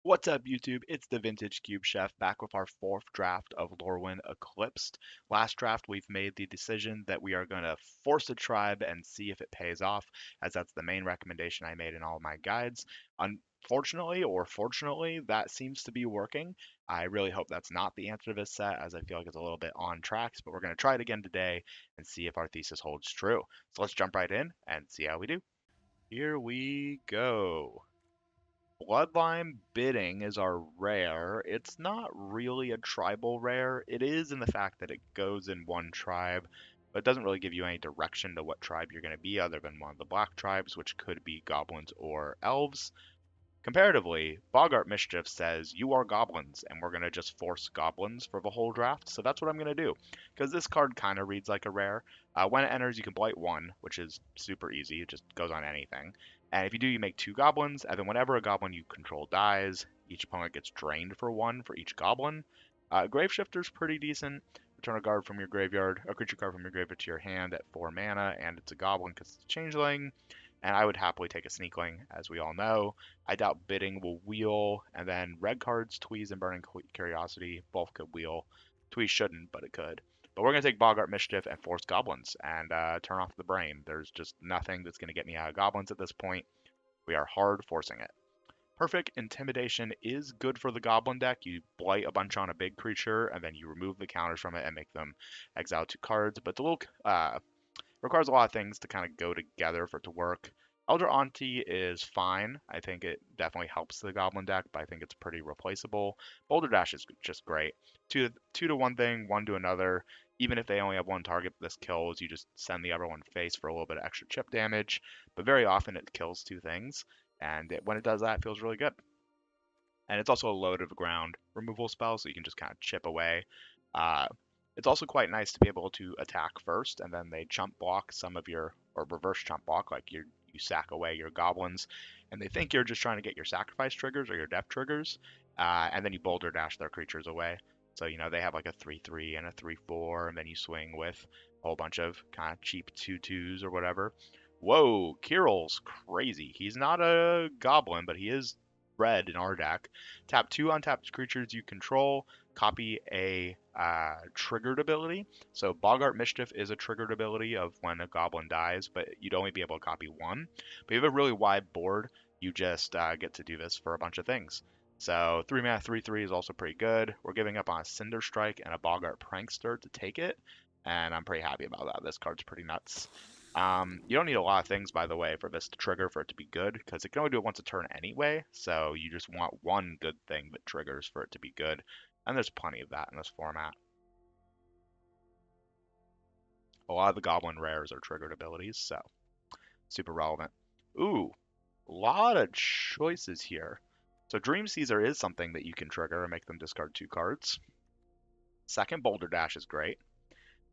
What's up, YouTube? It's the Vintage Cube Chef back with our fourth draft of Lorwyn Eclipsed. Last draft, we've made the decision that we are going to force a tribe and see if it pays off, as that's the main recommendation I made in all of my guides. Unfortunately, or fortunately, that seems to be working. I really hope that's not the answer to this set, as I feel like it's a little bit on tracks, but we're going to try it again today and see if our thesis holds true. So let's jump right in and see how we do. Here we go. Bloodline Bidding is our rare. It's not really a tribal rare. It is in the fact that it goes in one tribe, but it doesn't really give you any direction to what tribe you're going to be other than one of the black tribes, which could be goblins or elves. Comparatively, Boggart Mischief says you are goblins, and we're going to just force goblins for the whole draft. So that's what I'm going to do, because this card kind of reads like a rare. When it enters, you can blight one, which is super easy. It just goes on anything. And if you do, you make two goblins, and then whenever a goblin you control dies, each opponent gets drained for one for each goblin. Graveshifter's pretty decent. Return a guard from your graveyard, a creature card from your graveyard to your hand at 4 mana, and it's a goblin because it's a changeling. And I would happily take a Sneakling, as we all know. I doubt Bidding will wheel, and then red cards, Tweeze and Burning Curiosity, both could wheel. Tweeze shouldn't, but it could. But we're going to take Boggart Mischief and force Goblins and turn off the brain. There's just nothing that's going to get me out of Goblins at this point. We are hard forcing it. Perfect Intimidation is good for the Goblin deck. You blight a bunch on a big creature, and then you remove the counters from it and make them exile 2 cards. But the little requires a lot of things to kind of go together for it to work. Elder Auntie is fine. I think it definitely helps the Goblin deck, but I think it's pretty replaceable. Boulder Dash is just great. Two to one thing, one to another. Even if they only have one target this kills, you just send the other one face for a little bit of extra chip damage. But very often it kills two things, and when it does that, it feels really good. And it's also a low to the ground removal spell, so you can just kind of chip away. Uh, it's also quite nice to be able to attack first, and then they chump block some of your, or reverse chump block, like you sack away your goblins, and they think you're just trying to get your sacrifice triggers or your death triggers, and then you boulder dash their creatures away. So, they have like a 3/3 and a 3/4, and then you swing with a whole bunch of kind of cheap 2/2s or whatever. Whoa, Kirill's crazy. He's not a goblin, but he is red in our deck. Tap 2 untapped creatures you control, copy a triggered ability. So Boggart Mischief is a triggered ability of when a goblin dies, but you'd only be able to copy one. But you have a really wide board, you just get to do this for a bunch of things. So 3 mana 3/3 is also pretty good. We're giving up on a Cinder Strike and a Boggart Prankster to take it, and I'm pretty happy about that. This card's pretty nuts. You don't need a lot of things, by the way, for this to trigger for it to be good, because it can only do it once a turn anyway, so you just want one good thing that triggers for it to be good, and there's plenty of that in this format. A lot of the Goblin rares are triggered abilities, so super relevant. Ooh, a lot of choices here. So Dream Caesar is something that you can trigger and make them discard 2 cards. Second Boulder Dash is great.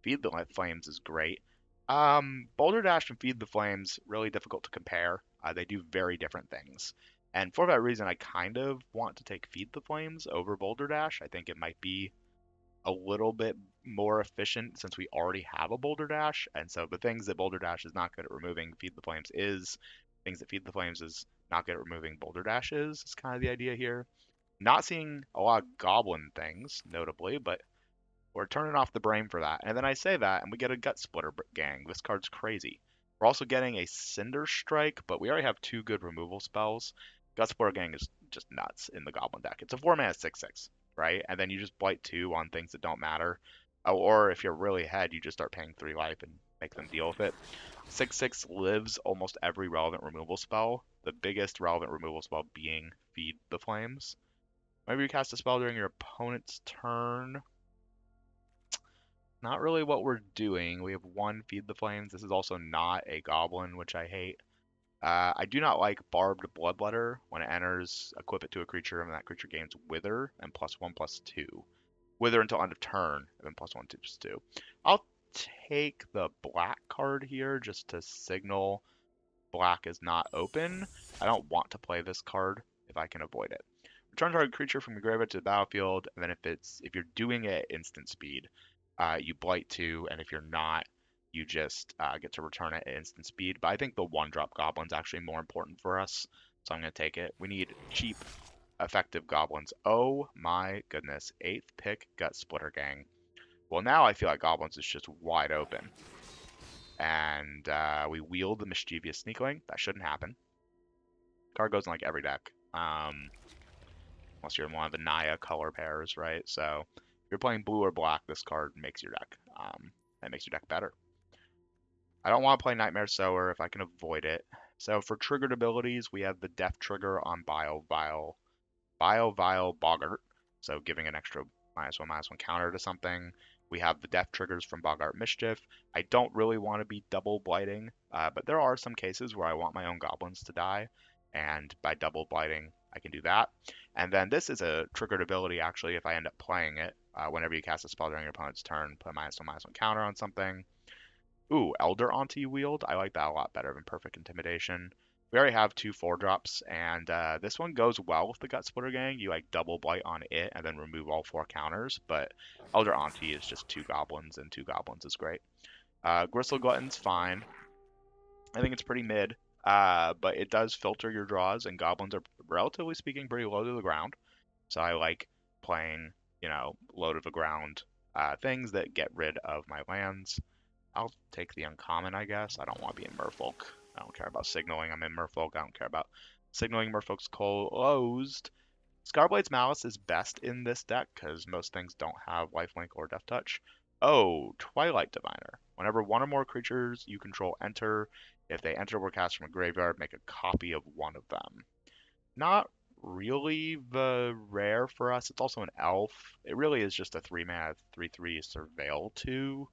Feed the Flames is great. Boulder Dash and Feed the Flames, really difficult to compare. They do very different things. And for that reason, I kind of want to take Feed the Flames over Boulder Dash. I think it might be a little bit more efficient since we already have a Boulder Dash. And so the things that Boulder Dash is not good at removing, Feed the Flames is. Things that Feed the Flames is not good at removing, Boulder Dash is kind of the idea here. Not seeing a lot of Goblin things, notably, but we're turning off the brain for that. And then I say that, and we get a Gut Splitter gang. This card's crazy. We're also getting a Cinder Strike, but we already have 2 good removal spells. Gut Splitter gang is just nuts in the Goblin deck. It's a 4 mana 6/6, right? And then you just blight 2 on things that don't matter. Or if you're really ahead, you just start paying 3 life and make them deal with it. 6/6 lives almost every relevant removal spell, the biggest relevant removal spell being Feed the Flames. Maybe you cast a spell during your opponent's turn. Not really what we're doing. We have 1 Feed the Flames. This is also not a goblin, which I hate. I do not like Barbed Bloodletter. When it enters, equip it to a creature, and that creature gains Wither and +1/+2. Wither until end of turn, and then +1/+2. I'll take the black card here just to signal black is not open. I don't want to play this card if I can avoid it. Return target creature from your graveyard to the battlefield, and then if you're doing it at instant speed, you blight 2, and if you're not, you just get to return it at instant speed. But I think the 1-drop Goblin's actually more important for us, so I'm going to take it. We need cheap effective goblins. Oh my goodness. 8th pick Gut Splitter Gang. Well, now I feel like goblins is just wide open. And we wield the Mischievous Sneakling. That shouldn't happen. Card goes in like every deck. Unless you're in one of the Naya color pairs, right? So if you're playing blue or black, this card makes your deck. That makes your deck better. I don't want to play Nightmare Sower if I can avoid it. So for triggered abilities, we have the Death Trigger on Bio Vile Boggart, so giving an extra -1/-1 counter to something. We have the Death Triggers from Boggart Mischief. I don't really want to be double blighting, but there are some cases where I want my own goblins to die, and by double blighting, I can do that. And then this is a triggered ability, actually, if I end up playing it. Whenever you cast a spell during your opponent's turn, put a -1/-1 counter on something. Ooh, Elder Auntie Wield. I like that a lot better than Perfect Intimidation. We already have 2 4-drops, and this one goes well with the Gut Splitter Gang. You like double blight on it and then remove all 4 counters, but Elder Auntie is just 2 goblins, and 2 goblins is great. Gristle Glutton's fine. I think it's pretty mid, but it does filter your draws, and goblins are, relatively speaking, pretty low to the ground. So I like playing, low to the ground things that get rid of my lands. I'll take the uncommon, I guess. I don't want to be in Merfolk. I don't care about signaling. I'm in Merfolk. I don't care about signaling. Merfolk's closed. Scarblade's Malice is best in this deck because most things don't have Lifelink or Death Touch. Oh, Twilight Diviner. Whenever one or more creatures you control enter, if they enter or cast from a graveyard, make a copy of one of them. Not really the rare for us. It's also an elf. It really is just a 3-mana 3/3 Surveil 2.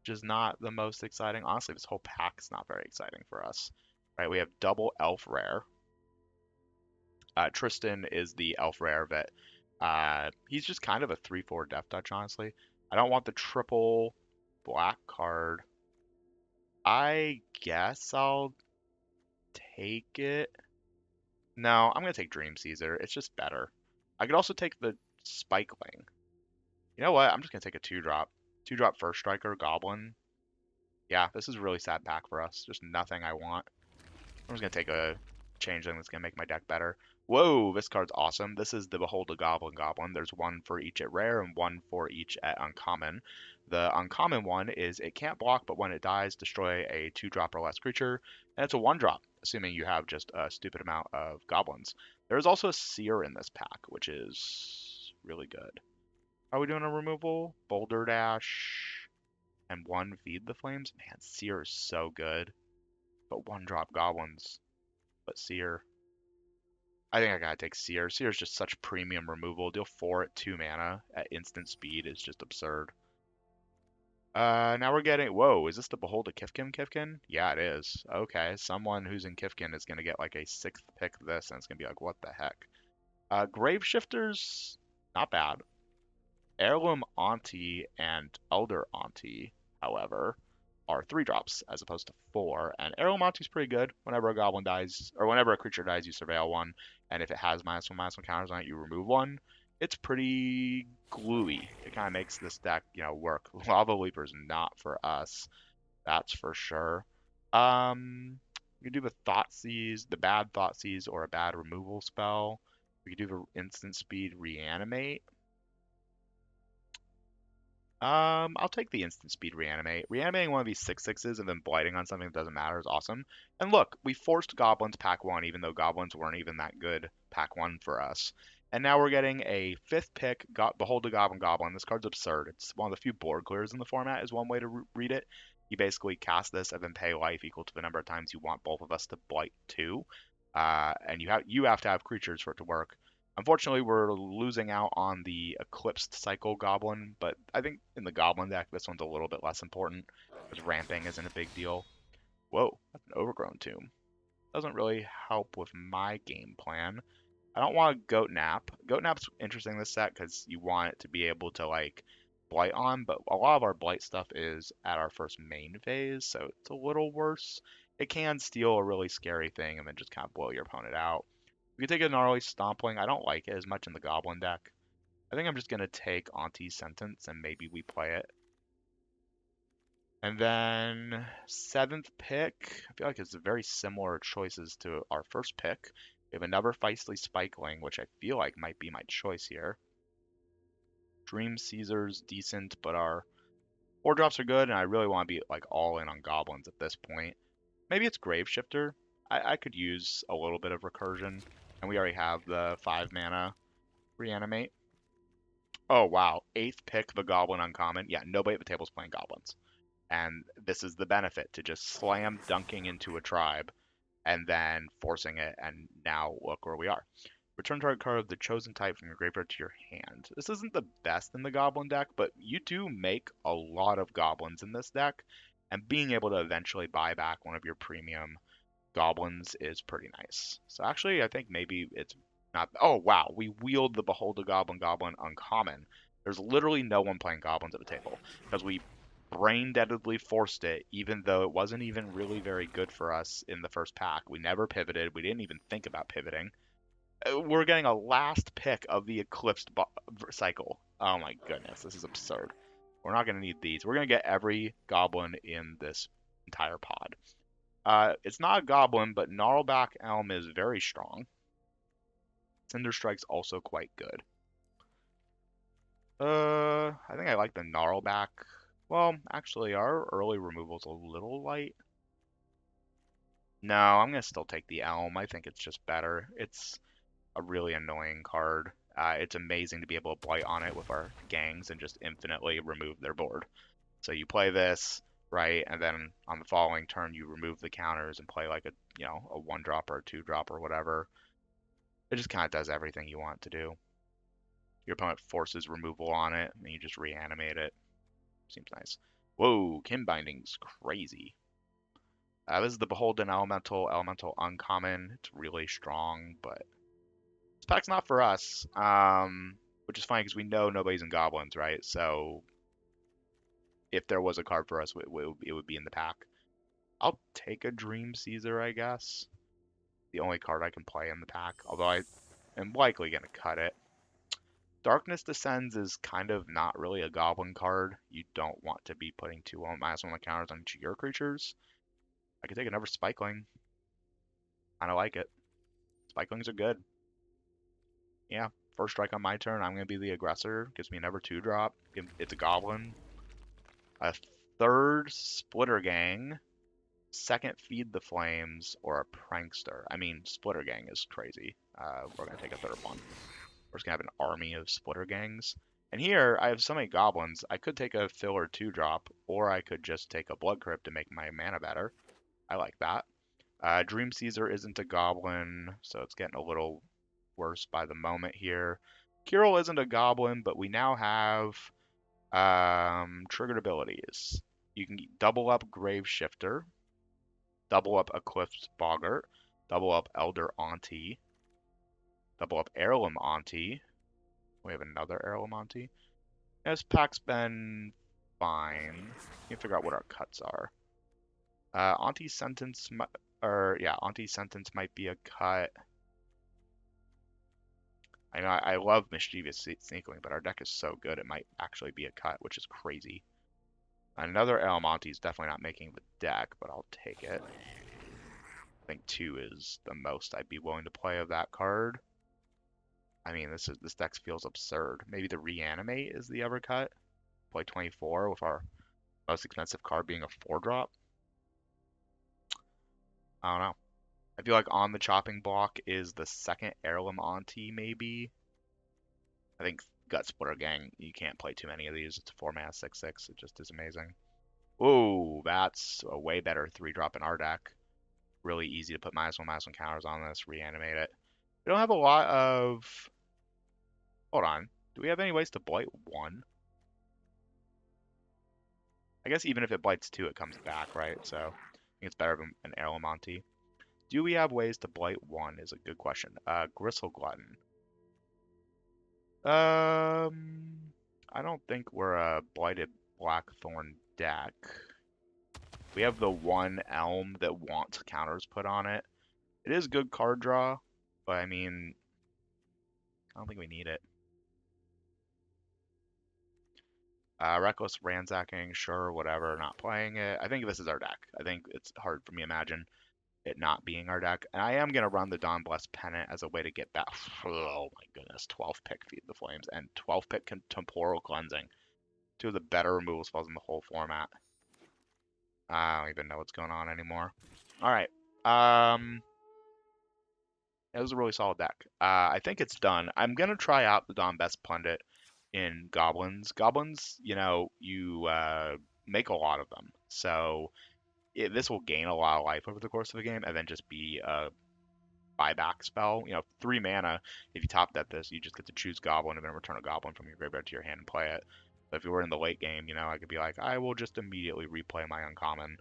Which is not the most exciting. Honestly, this whole pack's not very exciting for us. Right, we have double elf rare. Tristan is the elf rare that he's just kind of a 3/4 Death Touch, honestly. I don't want the triple black card. I guess I'll take it. No, I'm going to take Dream Caesar. It's just better. I could also take the Spikeling. You know what? I'm just going to take a 2-drop. 2-drop First Striker, Goblin. Yeah, this is a really sad pack for us. Just nothing I want. I'm just going to take a changeling that's going to make my deck better. Whoa, this card's awesome. This is the Behold a Goblin. There's 1 for each at rare and 1 for each at uncommon. The uncommon one is it can't block, but when it dies, destroy a 2-drop or less creature. And it's a 1-drop, assuming you have just a stupid amount of goblins. There's also a Seer in this pack, which is really good. Are we doing a removal? Boulder Dash and 1 Feed the Flames? Man, Seer is so good. But 1-drop goblins. But Seer. I think I gotta take Seer. Seer is just such premium removal. Deal 4 at 2 mana at instant speed is just absurd. Now we're getting... Whoa, is this the Behold a Kifkin? Yeah, it is. Okay, someone who's in Kifkin is gonna get like a 6th pick this, and it's gonna be like, what the heck? Grave Shifters, not bad. Heirloom Auntie and Elder Auntie, however, are 3-drops as opposed to 4. And Heirloom Auntie's pretty good. Whenever a goblin dies, or whenever a creature dies, you surveil 1. And if it has -1/-1 counters on it, you remove 1. It's pretty gluey. It kind of makes this deck, work. Lava Leaper's not for us. That's for sure. You can do the Thoughtseize, the bad Thoughtseize, or a bad removal spell. We could do the instant speed Reanimate. I'll take the instant speed reanimate. Reanimating one of these 6/6s and then blighting on something that doesn't matter is awesome. And look, we forced goblins pack 1, even though goblins weren't even that good pack 1 for us. And now we're getting a 5th pick, Behold the Goblin. This card's absurd. It's one of the few board clears in the format, is one way to read it. You basically cast this and then pay life equal to the number of times you want both of us to blight 2. And you have to have creatures for it to work. Unfortunately, we're losing out on the Eclipsed Cycle Goblin, but I think in the Goblin deck, this one's a little bit less important, because ramping isn't a big deal. Whoa, that's an Overgrown Tomb. Doesn't really help with my game plan. I don't want a Goat Nap. Goat Nap's interesting in this set, because you want it to be able to, blight on, but a lot of our blight stuff is at our first main phase, so it's a little worse. It can steal a really scary thing and then just kind of blow your opponent out. We can take a Gnarly Stompling. I don't like it as much in the Goblin deck. I think I'm just going to take Auntie's Sentence and maybe we play it. And then 7th pick. I feel like it's very similar choices to our first pick. We have another Feisty Spikeling, which I feel like might be my choice here. Dream Caesar's decent, but our 4 drops are good, and I really want to be like all in on goblins at this point. Maybe it's Grave Shifter. I could use a little bit of recursion, and we already have the 5 mana reanimate. Oh wow, 8th pick the goblin uncommon. Yeah, nobody at the table's playing goblins. And this is the benefit to just slam dunking into a tribe and then forcing it, and now look where we are. Return target card of the chosen type from your graveyard to your hand. This isn't the best in the goblin deck, but you do make a lot of goblins in this deck, and being able to eventually buy back one of your premium goblins is pretty nice. So actually, I think maybe it's not. Oh wow, we wield the Behold a Goblin uncommon. There's literally no one playing goblins at the table because we brain deadedly forced it, even though it wasn't even really very good for us in the first pack. We never pivoted. We didn't even think about pivoting. We're getting a last pick of the Eclipsed cycle. Oh my goodness, this is absurd. We're not going to need these. We're going to get every goblin in this entire pod. It's not a goblin, but Gnarlback Elm is very strong. Cinder Strike's also quite good. I think I like the Gnarlback. Well, actually, our early removal's a little light. No, I'm gonna still take the Elm. I think it's just better. It's a really annoying card. It's amazing to be able to blight on it with our gangs and just infinitely remove their board. So you play this, right, and then on the following turn you remove the counters and play like a, a 1-drop or a 2-drop or whatever. It just kind of does everything you want it to do. Your opponent forces removal on it, and you just reanimate it. Seems nice. Whoa, Kin Binding's crazy. This is the Beholden Elemental uncommon. It's really strong, but this pack's not for us. Which is funny because we know nobody's in goblins, right? So if there was a card for us, it would be in the pack. I'll take a Dream Caesar, I guess. The only card I can play in the pack, although I am likely going to cut it. Darkness Descends is kind of not really a goblin card. You don't want to be putting 2 -1 counters on each of your creatures. I could take another Spikeling. Kind of like it. Spikelings are good. Yeah, first strike on my turn, I'm going to be the aggressor. Gives me another 2-drop. It's a goblin. A 3rd Splitter Gang. 2nd Feed the Flames, or a Prankster. I mean, Splitter Gang is crazy. We're going to take a 3rd one. We're just going to have an army of Splitter Gangs. And here, I have so many goblins, I could take a filler 2-drop, or I could just take a Blood Crypt to make my mana better. I like that. Dream Caesar isn't a goblin, so it's getting a little worse by the moment here. Kirill isn't a goblin, but we now have triggered abilities. You can double up Grave Shifter, double up Eclipsed Boggart, double up Elder Auntie, double up Heirloom Auntie. We have another Heirloom Auntie. This pack's been fine. You can figure out what our cuts are. Auntie's Sentence, Auntie's Sentence might be a cut. I know I love Mischievous Sneakling, but our deck is so good it might actually be a cut, which is crazy. Another El Monte is definitely not making the deck, but I'll take it. I think 2 is the most I'd be willing to play of that card. I mean, this deck feels absurd. Maybe the Reanimate is the other cut. Play 24 with our most expensive card being a 4-drop. I don't know. I feel like on the chopping block is the 2nd Heirloom Auntie, maybe. I think Gut Splitter Gang, you can't play too many of these. It's a 4-mana 6/6. It just is amazing. Ooh, that's a way better 3-drop in our deck. Really easy to put -1/-1 counters on this, reanimate it. We don't have a lot of... Hold on. Do we have any ways to blight 1? I guess even if it blights 2, it comes back, right? So I think it's better than an Heirloom Auntie. Do we have ways to blight 1 is a good question. Gristle Glutton. I don't think we're a blighted Blackthorn deck. We have the 1 Elm that wants counters put on it. It is good card draw, but I mean, I don't think we need it. Reckless Ransacking, sure, whatever, not playing it. I think this is our deck. I think it's hard for me to imagine it not being our deck. And I am going to run the Dawn Blessed Pennant as a way to get back. Oh my goodness, 12 pick Feed the Flames and 12 pick Temporal Cleansing. Two of the better removal spells in the whole format. I don't even know what's going on anymore. All right. It was a really solid deck. I think it's done. I'm going to try out the Dawn Best Pundit in Goblins. Goblins, you know, you make a lot of them. So this will gain a lot of life over the course of the game and then just be a buyback spell. You know, 3 mana. If you top deck this, you just get to choose Goblin and then return a Goblin from your graveyard to your hand and play it. So if you were in the late game, you know, I could be like, I will just immediately replay my uncommon.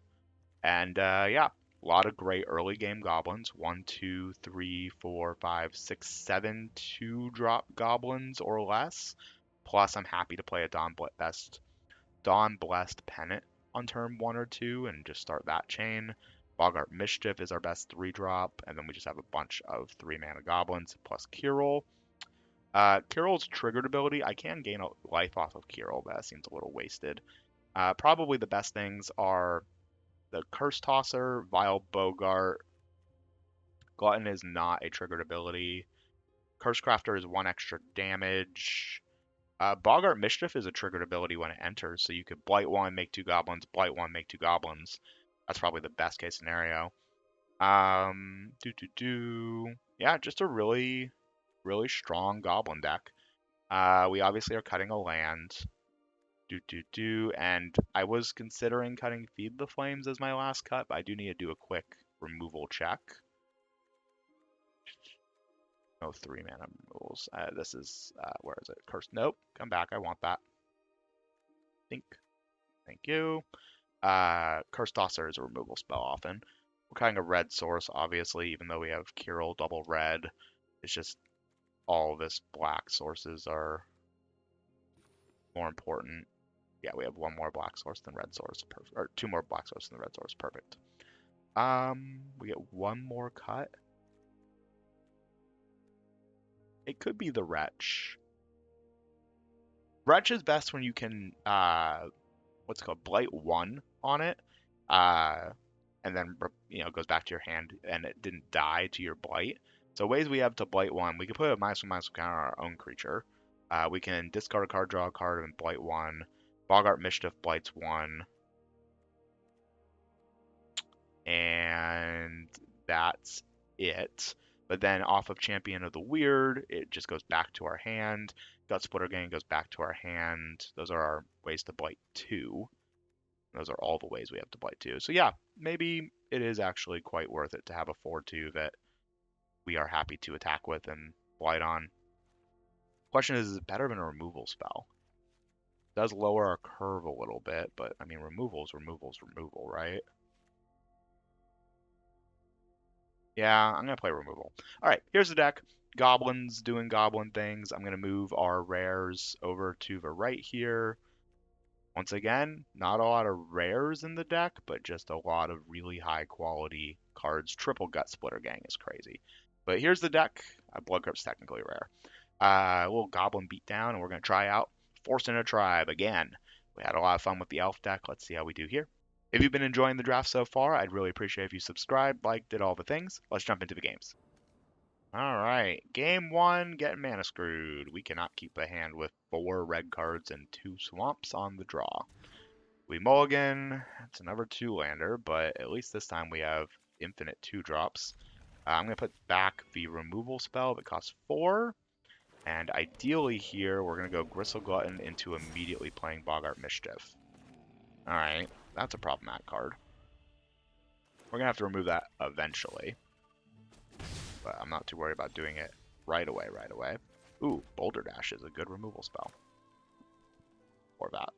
And yeah, a lot of great early game goblins. 1, 2, 3, 4, 5, 6, 7 2-drop goblins or less. Plus, I'm happy to play a Dawn Blessed Pennant on turn 1 or 2 and just start that chain. Boggart Mischief is our best 3-drop, and then we just have a bunch of 3-mana goblins plus Kirill. Kirill's triggered ability, I can gain a life off of Kirill, but that seems a little wasted. Probably the best things are the Curse Tosser, Vile Bogart. Glutton is not a triggered ability. Curse Crafter is 1 extra damage. Boggart Mischief is a triggered ability when it enters, so you could Blight 1, make 2 goblins, Blight 1, make 2 goblins. That's probably the best case scenario. Yeah, just a really, really strong goblin deck. We obviously are cutting a land. And I was considering cutting Feed the Flames as my last cut, but I do need to do a quick removal check. No 3-mana removals. This is, where is it? Cursed. Nope. Come back. I want that. Think. Thank you. Curse Tosser is a removal spell often. We're cutting a red source, obviously, even though we have Kirill double red. It's just all of this black sources are more important. Yeah, we have 1 more black source than red source. Or 2 more black sources than red source. Perfect. We get 1 more cut. It could be the Wretch. Wretch is best when you can, what's it called, Blight 1 on it. And then, you know, it goes back to your hand and it didn't die to your Blight. So ways we have to Blight 1, we can put a -1/-1 counter on our own creature. We can discard a card, draw a card, and Blight 1. Boggart Mischief blights 1. And that's it. But then off of Champion of the Weird, it just goes back to our hand. Gut Splitter Gang goes back to our hand. Those are our ways to blight 2. Those are all the ways we have to blight 2. So yeah, maybe it is actually quite worth it to have a 4/2 that we are happy to attack with and blight on. Question is it better than a removal spell? It does lower our curve a little bit, but I mean, removal, right? Yeah, I'm going to play removal. All right, here's the deck. Goblins doing goblin things. I'm going to move our rares over to the right here. Once again, not a lot of rares in the deck, but just a lot of really high quality cards. Triple Gut Splitter Gang is crazy. But here's the deck. Blood Grip's technically rare. A little Goblin Beatdown, and we're going to try out Forcing a Tribe again. We had a lot of fun with the Elf deck. Let's see how we do here. If you've been enjoying the draft so far, I'd really appreciate if you subscribed, liked, did all the things. Let's jump into the games. All right, game 1, getting mana screwed. We cannot keep a hand with 4 red cards and 2 swamps on the draw. We mulligan. It's another 2-lander, but at least this time we have infinite 2-drops. I'm going to put back the removal spell that costs 4. And ideally here, we're going to go Gristle Glutton into immediately playing Boggart Mischief. Alright, that's a problematic card. We're going to have to remove that eventually. But I'm not too worried about doing it right away. Ooh, Boulder Dash is a good removal spell. Or that.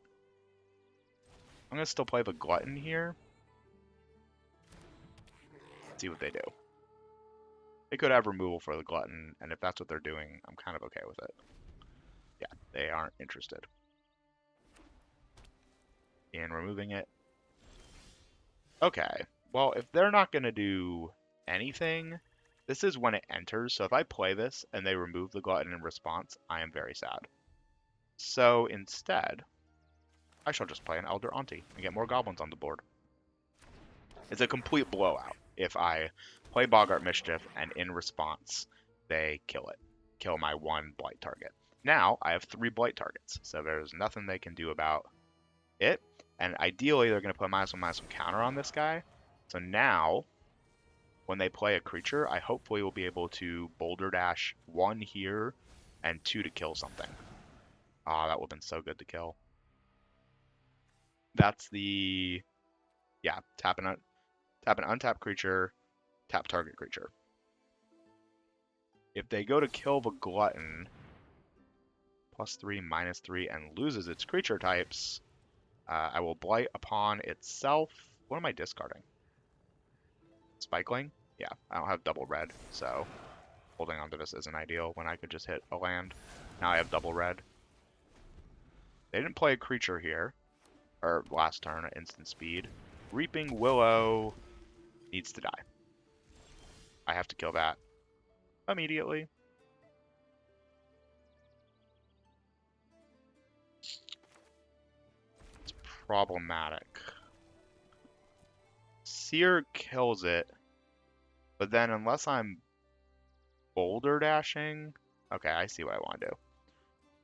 I'm going to still play the Glutton here. Let's see what they do. They could have removal for the Glutton, and if that's what they're doing, I'm kind of okay with it. Yeah, they aren't interested in removing it. Okay, well, if they're not going to do anything, this is when it enters. So if I play this and they remove the Glutton in response, I am very sad. So instead, I shall just play an Elder Auntie and get more goblins on the board. It's a complete blowout. if I play Boggart Mischief and in response they kill it, kill my one blight target. Now I have 3 blight targets, so there's nothing they can do about it. And ideally they're going to put a -1/-1 counter on this guy. So now when they play a creature, I hopefully will be able to Boulder Dash 1 here and 2 to kill something. Ah, that would have been so good to kill. That's the, yeah, tap an untapped creature, tap target creature. If they go to kill the Glutton, +3, -3, and loses its creature types, I will Blight upon itself. What am I discarding? Spikeling? Yeah, I don't have double red, so holding onto this isn't ideal when I could just hit a land. Now I have double red. They didn't play a creature here, or last turn at instant speed. Reaping Willow needs to die. I have to kill that immediately. It's problematic. Seer kills it, but then unless I'm Boulder Dashing, okay, I see what I want to do.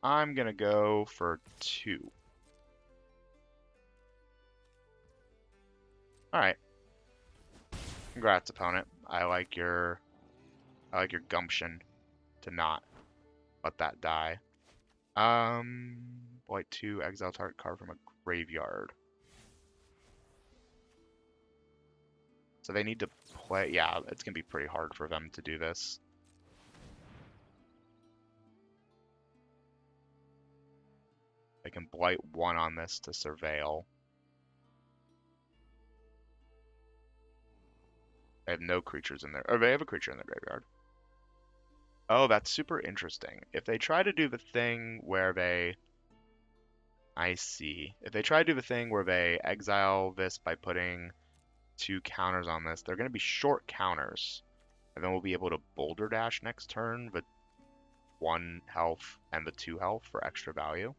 I'm gonna go for 2. Alright. Congrats, opponent. I like your gumption to not let that die. Blight 2, exile target card from a graveyard. So they need to play, yeah, it's gonna be pretty hard for them to do this. They can Blight 1 on this to Surveil. They have no creatures in there. Or they have a creature in their graveyard. Oh, that's super interesting. If they try to do the thing where they... I see. If they try to do the thing where they exile this by putting 2 counters on this, they're going to be short counters. And then we'll be able to Boulder Dash next turn with 1 health and the 2 health for extra value.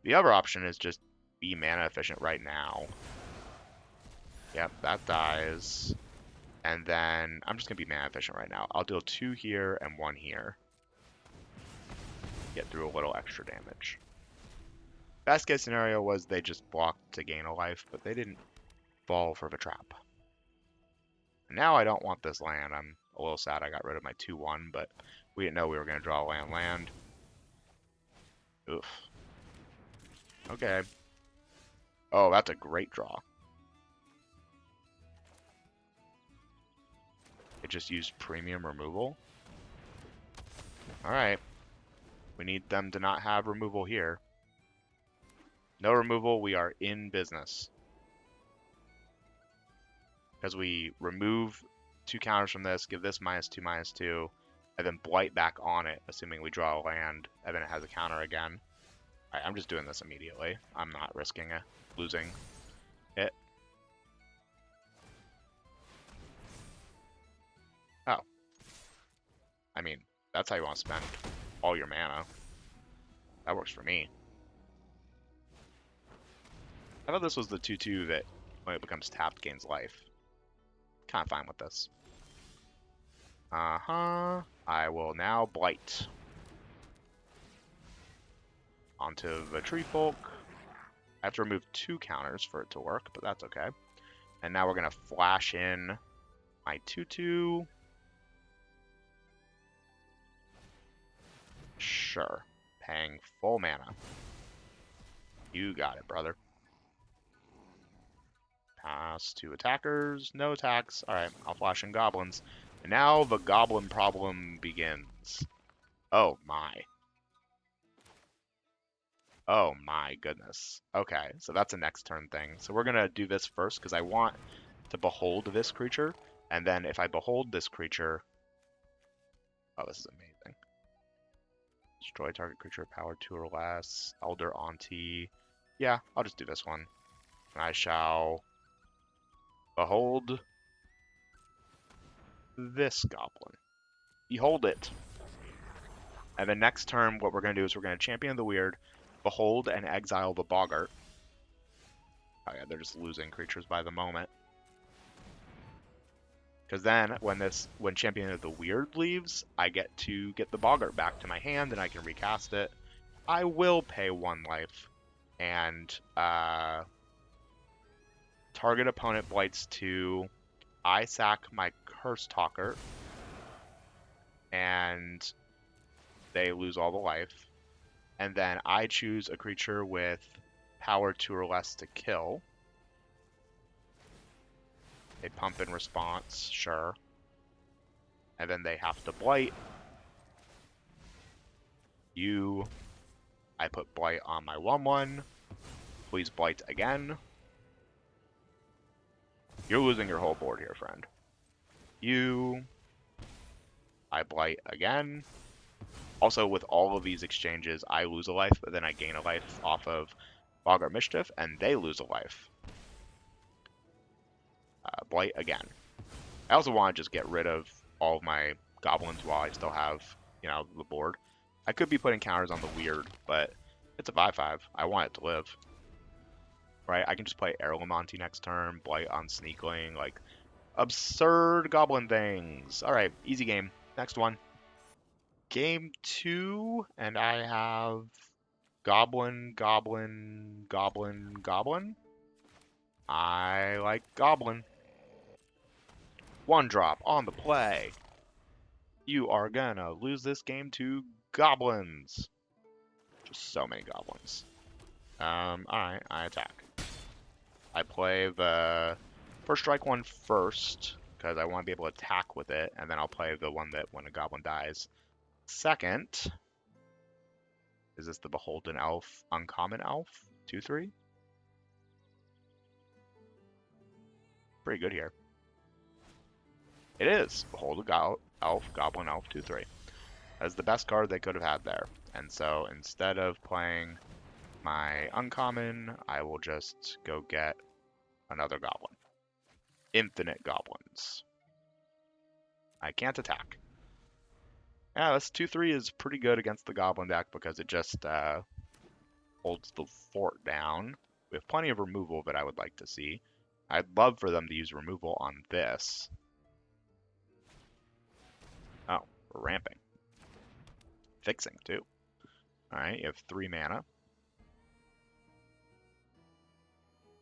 The other option is just be mana efficient right now. Yep, that dies. And then I'm just going to be mana efficient right now. I'll deal 2 here and 1 here. Get through a little extra damage. Best case scenario was they just blocked to gain a life, but they didn't fall for the trap. Now I don't want this land. I'm a little sad I got rid of my 2/1, but we didn't know we were going to draw a land. Oof. Okay. Oh, that's a great draw. It just used premium removal. Alright. We need them to not have removal here. No removal, we are in business. Because we remove 2 counters from this, give this -2/-2, and then Blight back on it, assuming we draw a land, and then it has a counter again. Alright, I'm just doing this immediately. I'm not risking losing it. Oh. I mean, that's how you want to spend all your mana. That works for me. I thought this was the 2/2 that, when it becomes tapped, gains life. Kind of fine with this. I will now Blight. Onto the Tree Folk. I have to remove 2 counters for it to work, but that's okay. And now we're going to flash in my 2/2. Sure. Paying full mana. You got it, brother. Pass to attackers. No attacks. Alright, I'll flash in goblins. And now the goblin problem begins. Oh my. Oh my goodness. Okay, so that's a next turn thing. So we're going to do this first because I want to behold this creature. And then if I behold this creature... Oh, this is amazing. Destroy target creature, power 2 or less. Elder Auntie. Yeah, I'll just do this one. And I shall behold this goblin. Behold it. And then next turn, what we're going to do is we're going to Champion the Weird, behold and exile the Boggart. Oh yeah, they're just losing creatures by the moment. Because then when Champion of the Weird leaves, I get to get the Boggart back to my hand and I can recast it. I will pay 1 life, and target opponent blights 2. I sack my Curse Talker, and they lose all the life. And then I choose a creature with power 2 or less to kill. They pump in response, sure. And then they have to blight. I put blight on my 1/1. Please blight again. You're losing your whole board here, friend. I blight again. Also, with all of these exchanges, I lose a life, but then I gain a life off of Boggart Mischief, and they lose a life. Blight again. I also want to just get rid of all of my goblins while I still have, the board. I could be putting counters on the weird, but it's a 5/5. I want it to live. Right? I can just play Aeromonte next turn, blight on Sneakling, like absurd goblin things. All right, easy game. Next one. Game 2, and I have Goblin, Goblin, Goblin, Goblin. I like Goblin. 1 drop on the play. You are gonna lose this game to Goblins. Just so many Goblins. Alright, I attack. I play the first strike one first, because I want to be able to attack with it, and then I'll play the one that when a Goblin dies. Second, is this the Beholden Elf, Uncommon Elf? 2/3? Pretty good here. It is. Beholden Elf, Goblin Elf, 2/3. That's the best card they could have had there. And so instead of playing my uncommon, I will just go get another Goblin. Infinite Goblins. I can't attack. Yeah, this 2/3 is pretty good against the Goblin deck because it just holds the fort down. We have plenty of removal that I would like to see. I'd love for them to use removal on this. Oh, we're ramping. Fixing, too. Alright, you have 3 mana.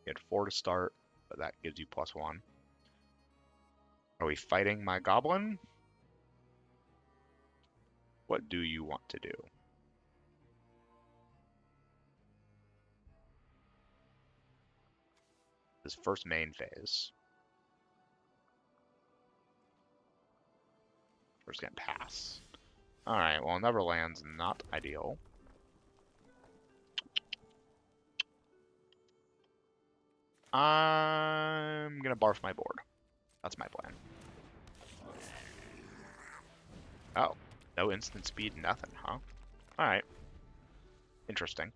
You had 4 to start, but that gives you +1. Are we fighting my Goblin? What do you want to do? This first main phase. We're just gonna pass. Alright, well, Neverland's not ideal. I'm gonna barf my board. That's my plan. Oh, no instant speed, nothing, huh? Alright. Interesting.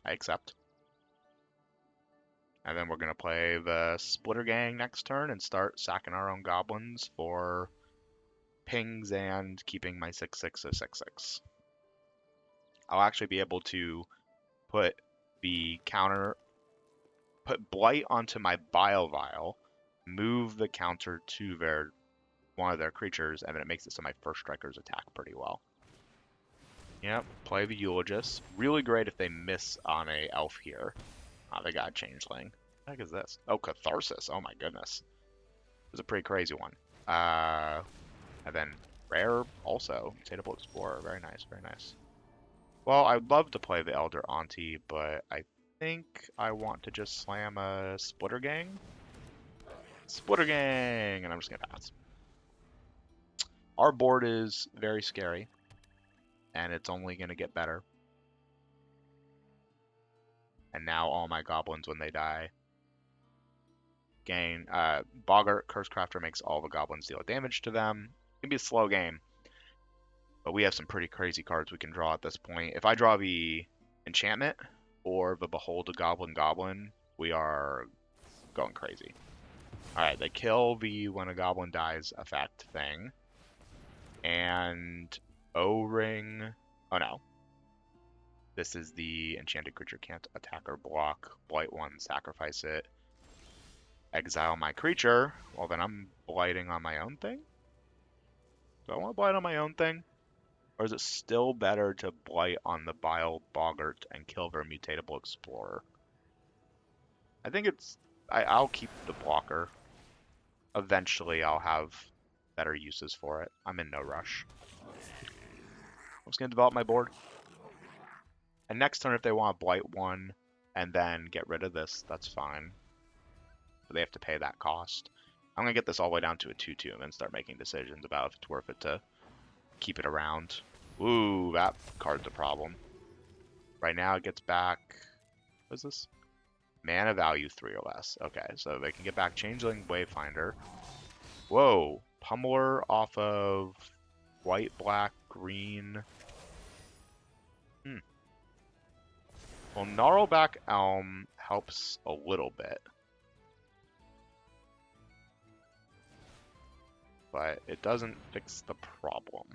I accept. And then we're gonna play the Splitter Gang next turn and start sacking our own goblins for pings and keeping my 6/6 as 6/6. I'll actually be able to put Blight onto my Bile Vial, move the counter to one of their creatures, and then it makes it so my first strikers attack pretty well. Yep, play the Eulogist. Really great if they miss on a elf here. They got a Changeling. What the heck is this? Oh, Catharsis. Oh my goodness. This is a pretty crazy one. And then Rare also. Satable Explorer. Very nice, very nice. Well, I'd love to play the Elder Auntie, but I think I want to just slam a Splitter Gang. Splitter Gang! And I'm just going to pass. Our board is very scary, and it's only going to get better. And now all my goblins, when they die, gain. Boggart, Cursecrafter makes all the goblins deal damage to them. It's going to be a slow game. But we have some pretty crazy cards we can draw at this point. If I draw the Enchantment or the Behold a Goblin, we are going crazy. Alright, they kill the when a goblin dies effect thing. And O-Ring. Oh no. This is the enchanted creature can't attack or block. Blight 1, sacrifice it. exile my creature. Well, then I'm blighting on my own thing? Do I want to blight on my own thing? Or is it still better to blight on the Bile Boggart and kill their Mutatable Explorer? I think it's... I'll keep the blocker. Eventually I'll have better uses for it. I'm in no rush. I'm just going to develop my board. And next turn, if they want to blight one and then get rid of this, that's fine. But they have to pay that cost. I'm going to get this all the way down to a 2-2 and then start making decisions about if it's worth it to keep it around. Ooh, that card's a problem. Right now it gets back... What is this? Mana value 3 or less. Okay, so they can get back Changeling Wayfinder. Whoa, Pummeler off of white, black, green. Well, Gnarlback Elm helps a little bit. But it doesn't fix the problem.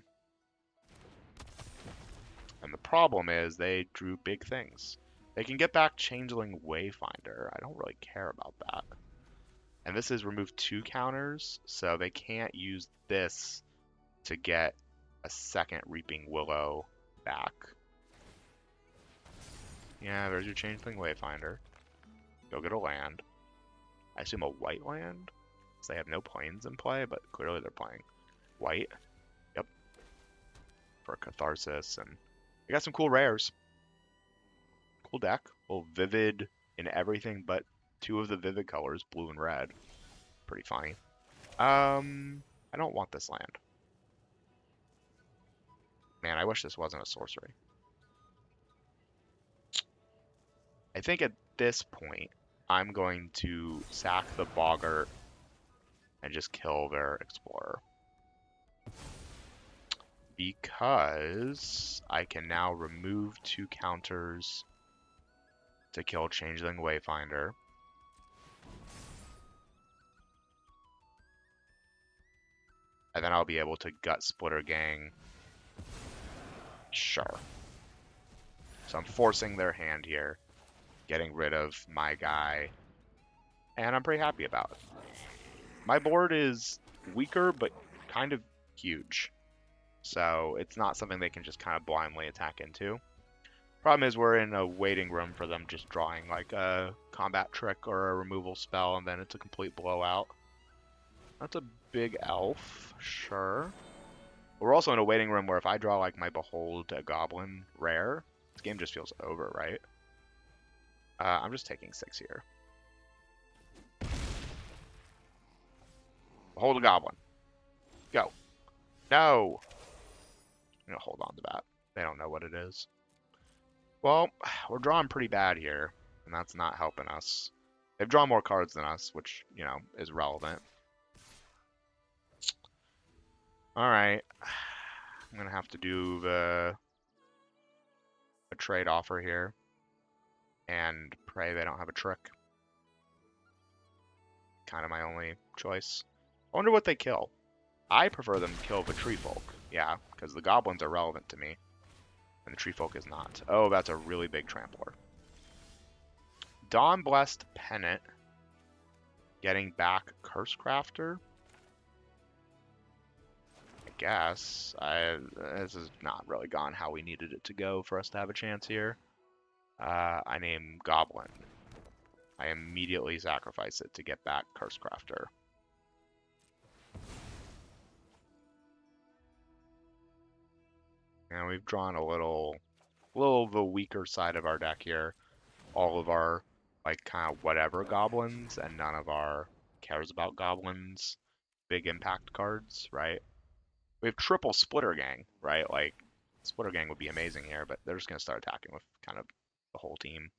And the problem is they drew big things. They can get back Changeling Wayfinder. I don't really care about that. And this is remove 2 counters, so they can't use this to get a second Reaping Willow back. Yeah, there's your Changeling Wayfinder. Go get a land. I assume a white land? So they have no plains in play, but clearly they're playing white. Yep. For Catharsis, and they got some cool rares. Cool deck. A little vivid in everything but 2 of the vivid colors, blue and red. Pretty funny. I don't want this land. Man, I wish this wasn't a sorcery. I think at this point, I'm going to sack the Boggart and just kill their Explorer. Because I can now remove 2 counters to kill Changeling Wayfinder. And then I'll be able to gut Splitter Gang. Sure. So I'm forcing their hand here, getting rid of my guy, and I'm pretty happy about it. My board is weaker, but kind of huge. So it's not something they can just kind of blindly attack into. Problem is we're in a waiting room for them just drawing like a combat trick or a removal spell, and then it's a complete blowout. That's a big elf, sure. We're also in a waiting room where if I draw like my Behold a Goblin rare, this game just feels over, right? I'm just taking 6 here. Behold a Goblin. Go. No! I'm gonna hold on to that. They don't know what it is. Well, we're drawing pretty bad here, and that's not helping us. They've drawn more cards than us, which, you know, is relevant. Alright. I'm gonna have to do a trade offer here. And pray they don't have a trick. Kind of my only choice. I wonder what they kill. I prefer them to kill the Tree Folk. Yeah, because the goblins are relevant to me. And the Tree Folk is not. Oh, that's a really big trampler. Dawn Blessed Pennant. Getting back Curse Crafter. I guess. This has not really gone how we needed it to go for us to have a chance here. I name Goblin. I immediately sacrifice it to get back Curse Crafter. And we've drawn a little the weaker side of our deck here. All of our, like, kind of whatever goblins, and none of our cares about goblins. Big impact cards, right? We have triple Splitter Gang, right? Like, Splitter Gang would be amazing here, but they're just going to start attacking with kind of the whole team.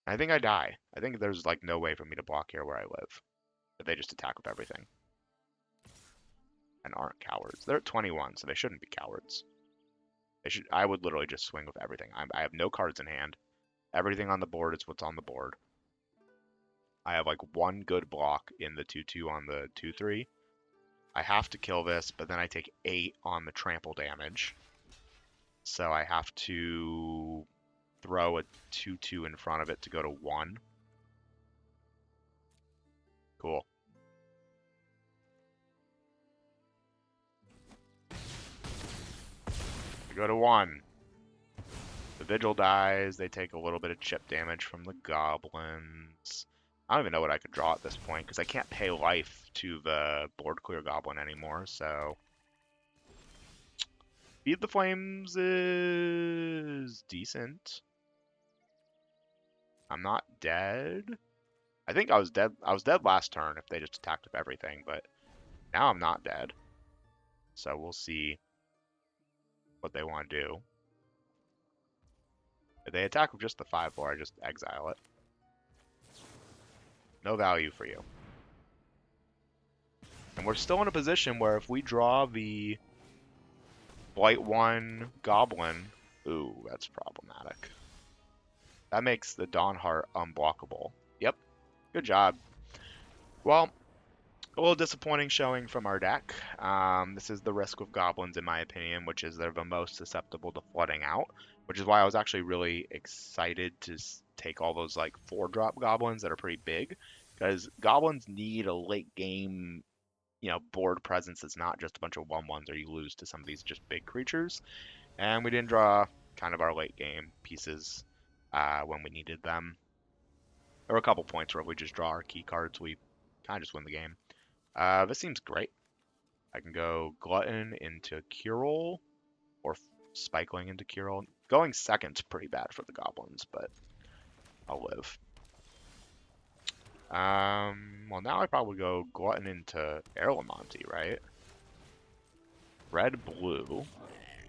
I think I die. I think there's, like, no way for me to block here where I live. But they just attack with everything. And aren't cowards. They're at 21, so they shouldn't be cowards. I would literally just swing with everything. I have no cards in hand. Everything on the board is what's on the board. I have like 1 good block in the 2/2 on the 2/3. I have to kill this, but then I take 8 on the trample damage. So I have to throw a 2/2 in front of it to go to 1. Cool. We go to 1. The Vigil dies. They take a little bit of chip damage from the Goblins. I don't even know what I could draw at this point because I can't pay life to the board clear Goblin anymore, so... Feed the Flames is decent. I'm not dead. I think I was dead. I was dead last turn if they just attacked with everything, but now I'm not dead. So we'll see what they want to do. If they attack with just the 5/4, I just exile it. No value for you. And we're still in a position where if we draw the Blight 1 Goblin, ooh, that's problematic. That makes the Dawnheart unblockable. Yep, good job. Well, a little disappointing showing from our deck. This is the risk with Goblins, in my opinion, which is they're the most susceptible to flooding out, which is why I was actually really excited to take all those like 4-drop Goblins that are pretty big, because Goblins need a late game, board presence. It's not just a bunch of 1/1s or you lose to some of these just big creatures. And we didn't draw kind of our late game pieces when we needed them. There were a couple points where if we just draw our key cards, we kind of just win the game. This seems great. I can go Glutton into Curel, or Spikeling into Curel. Going second's pretty bad for the Goblins, but I'll live. Well, now I probably go Glutton into Erlamonti, right? Red, blue.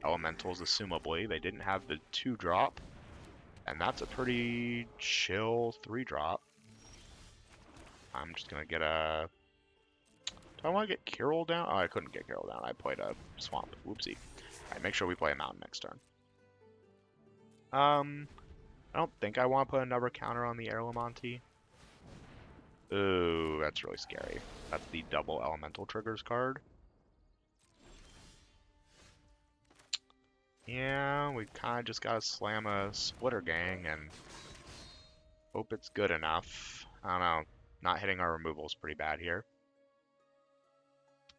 Elementals, assumably. They didn't have the 2-drop, and that's a pretty chill 3-drop. I'm just going to get a... Do I want to get Curel down? Oh, I couldn't get Curel down. I played a Swamp. Whoopsie. Alright, make sure we play a Mountain next turn. I don't think I want to put another counter on the Erlamonti. Ooh, that's really scary. That's the double Elemental Triggers card. Yeah, we kind of just got to slam a Splitter Gang and hope it's good enough. I don't know. Not hitting our removal is pretty bad here.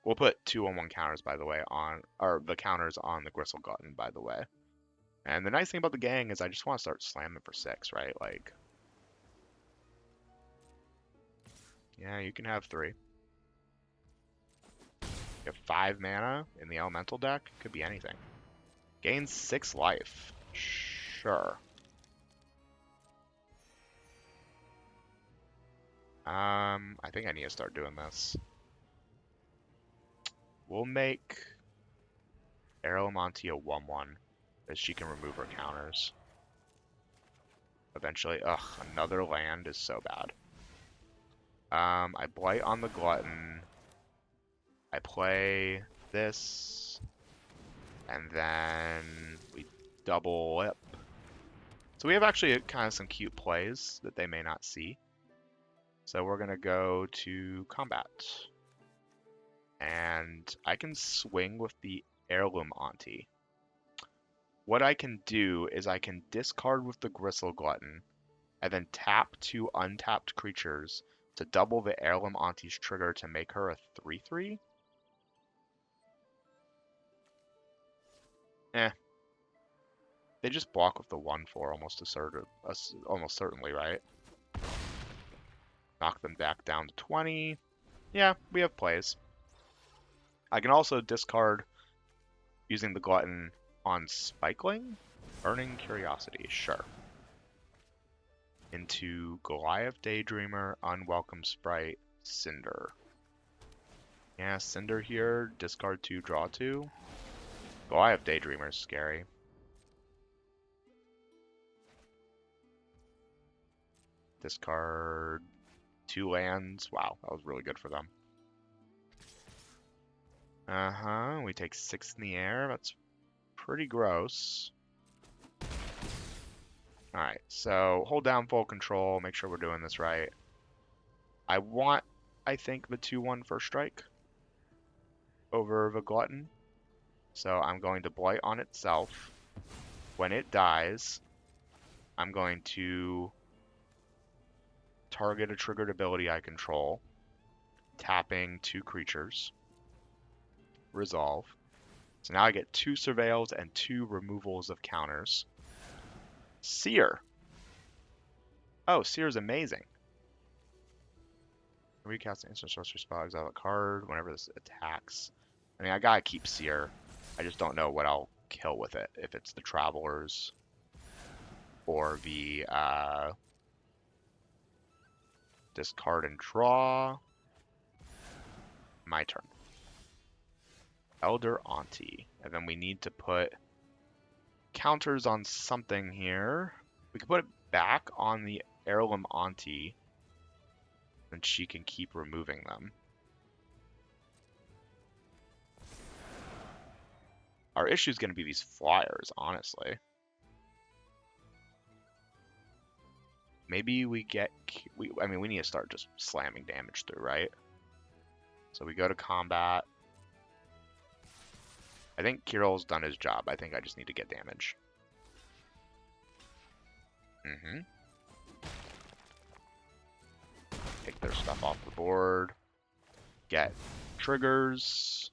We'll put 2/1 counters, by the way, on, or the counters on the Gristle Glutton, by the way. And the nice thing about the gang is I just want to start slamming for 6, right? Like, yeah, you can have 3. You have 5 mana in the Elemental deck. Could be anything. Gains 6 life. Sure. I think I need to start doing this. We'll make Erlamonti a 1/1, as she can remove her counters. Eventually. Ugh, another land is so bad. I Blight on the Glutton. I play this. And then we double whip. So we have actually kind of some cute plays that they may not see. So we're going to go to combat. And I can swing with the Heirloom Auntie. What I can do is I can discard with the Gristle Glutton, and then tap 2 untapped creatures to double the Heirloom Auntie's trigger to make her a 3/3. They just block with the 1/4 almost certainly, right? Knock them back down to 20. Yeah, we have plays. I can also discard using the Glutton on Spikeling. Burning Curiosity, sure. Into Goliath Daydreamer, Unwelcome Sprite, Cinder. Yeah, Cinder here, discard 2, draw 2. Goliath Daydreamer is scary. Discard 2 lands. Wow, that was really good for them. We take 6 in the air. That's pretty gross. Alright, so hold down full control. Make sure we're doing this right. I want, I think, the 2/1 first strike over the Glutton. So I'm going to Blight on itself. When it dies, I'm going to target a triggered ability I control. tapping 2 creatures. Resolve. So now I get 2 surveils and 2 removals of counters. Seer. Oh, Seer is amazing. Recast an instant sorcery spell, exile a card whenever this attacks. I mean, I gotta keep Seer. I just don't know what I'll kill with it. If it's the Travelers or the discard and draw. My turn. Elder Auntie. And then we need to put counters on something here. We can put it back on the Heirloom Auntie. And she can keep removing them. Our issue is going to be these flyers, honestly. Maybe we get... I mean, we need to start just slamming damage through, right? So we go to combat. I think Kiril's done his job. I think I just need to get damage. Take their stuff off the board. Get triggers.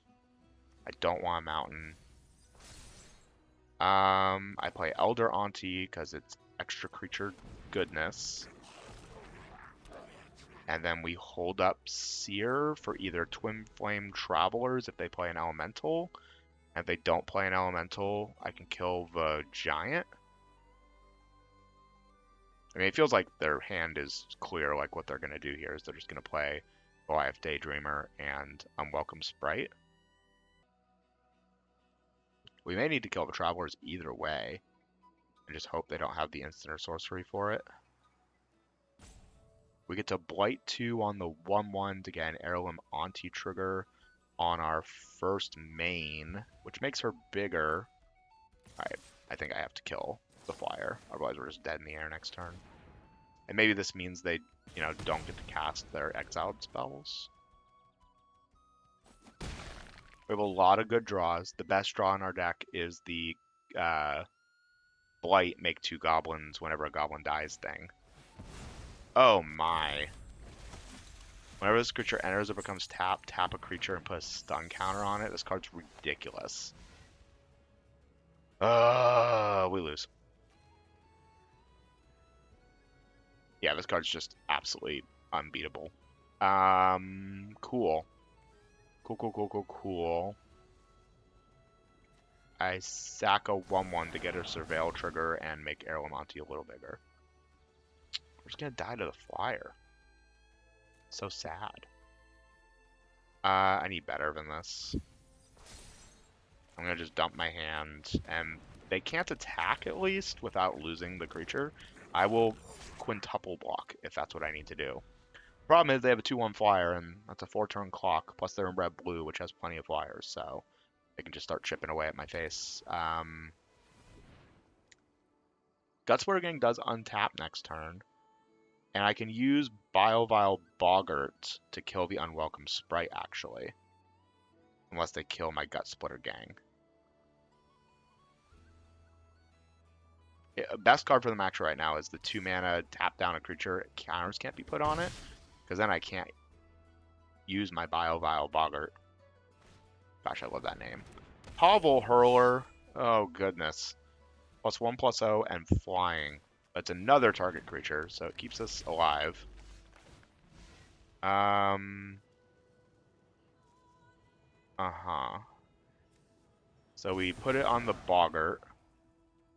I don't want a mountain. I play Elder Auntie because it's extra creature goodness. And then we hold up Seer for either Twin Flame Travelers if they play an Elemental. And if they don't play an Elemental, I can kill the Giant. I mean, it feels like their hand is clear, like what they're going to do here is they're just going to play Goliath Daydreamer and Unwelcome Sprite. We may need to kill the Travelers either way. I just hope they don't have the instant or sorcery for it. We get to Blight 2 on the 1/1 to get an Heirloom Auntie trigger on our first main, which makes her bigger. Alright, I think I have to kill the flyer, otherwise we're just dead in the air next turn. And maybe this means they, you know, don't get to cast their exiled spells. We have a lot of good draws. The best draw in our deck is the Blight, make 2 goblins whenever a goblin dies thing. Oh my. Whenever this creature enters or becomes tapped, tap a creature and put a stun counter on it. This card's ridiculous. We lose. Yeah, this card's just absolutely unbeatable. Cool. Cool. I sack a 1/1 to get a Surveil trigger and make Heirloom Auntie a little bigger. We're just gonna die to the flyer. So sad. I need better than this. I'm gonna just dump my hand, and they can't attack at least without losing the creature. I will quintuple block if that's what I need to do. Problem is they have a 2/1 flyer, and that's a 4-turn clock, plus they're in red-blue, which has plenty of flyers, so they can just start chipping away at my face. Gutsplitter Gang does untap next turn, and I can use Bile Boggart to kill the Unwelcome Sprite, actually. Unless they kill my Gutsplitter Gang. Best card for the match right now is the 2-mana tap down a creature. Counters can't be put on it, because then I can't use my Bile Boggart. Gosh, I love that name. Hovel Hurler. Oh, goodness. +1/+0 and flying. It's another target creature, so it keeps us alive. So we put it on the Boggart,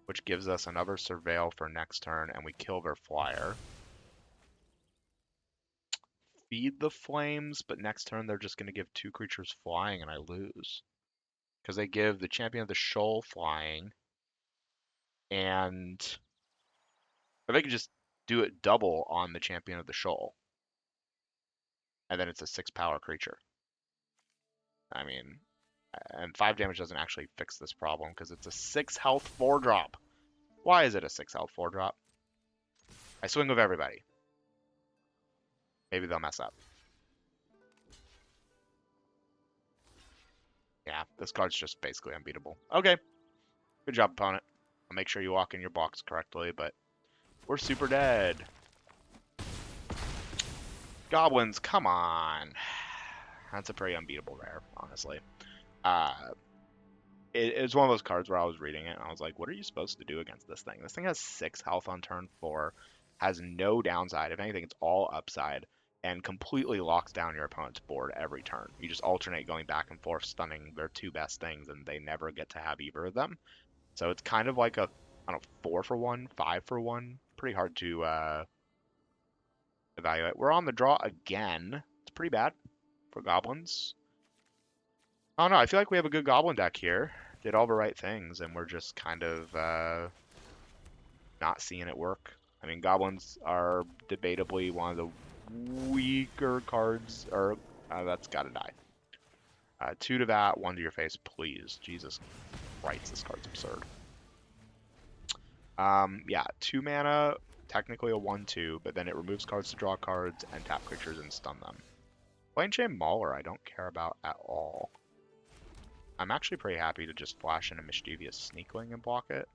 which gives us another Surveil for next turn, and we kill their flyer. Feed the Flames, but next turn they're just going to give 2 creatures flying, and I lose. Because they give the Champion of the Shoal flying, and... or they could just do it double on the Champion of the Shoal. And then it's a 6-power creature. I mean, and 5 damage doesn't actually fix this problem because it's a 6 health 4-drop. Why is it a 6 health 4-drop? I swing with everybody. Maybe they'll mess up. Yeah, this card's just basically unbeatable. Okay. Good job, opponent. I'll make sure you walk in your box correctly, but we're super dead. Goblins, come on. That's a pretty unbeatable rare, honestly. Uh, it's one of those cards where I was reading it and I was like, what are you supposed to do against this thing? This thing has 6 health on turn 4, has no downside. If anything, it's all upside, and completely locks down your opponent's board every turn. You just alternate going back and forth, stunning their 2 best things, and they never get to have either of them. So it's kind of like a, I don't know, 4 for 1, 5 for 1. Pretty hard to evaluate. We're on the draw again. It's pretty bad for goblins. Oh no, I feel like we have a good goblin deck here. Did all the right things, and we're just kind of not seeing it work. I mean, goblins are debatably one of the weaker cards, or that's gotta die. 2 to that, 1 to your face, please. Jesus Christ, this card's absurd. Yeah, 2 mana, technically a 1/2, but then it removes cards to draw cards and tap creatures and stun them. Plane Chain Mauler I don't care about at all. I'm actually pretty happy to just flash in a Mischievous Sneakling and block it.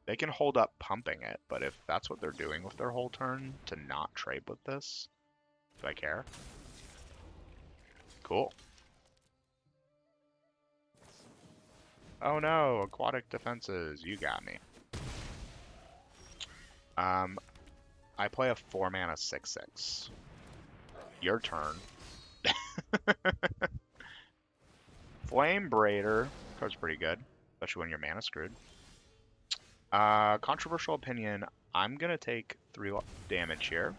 They can hold up pumping it, but if that's what they're doing with their whole turn, to not trade with this, do I care? Cool. Oh no, aquatic defenses, you got me. I play a 4 mana 6/6. Your turn. Flame Braider, card's pretty good, especially when you're mana screwed. Controversial opinion, I'm gonna take 3 damage here.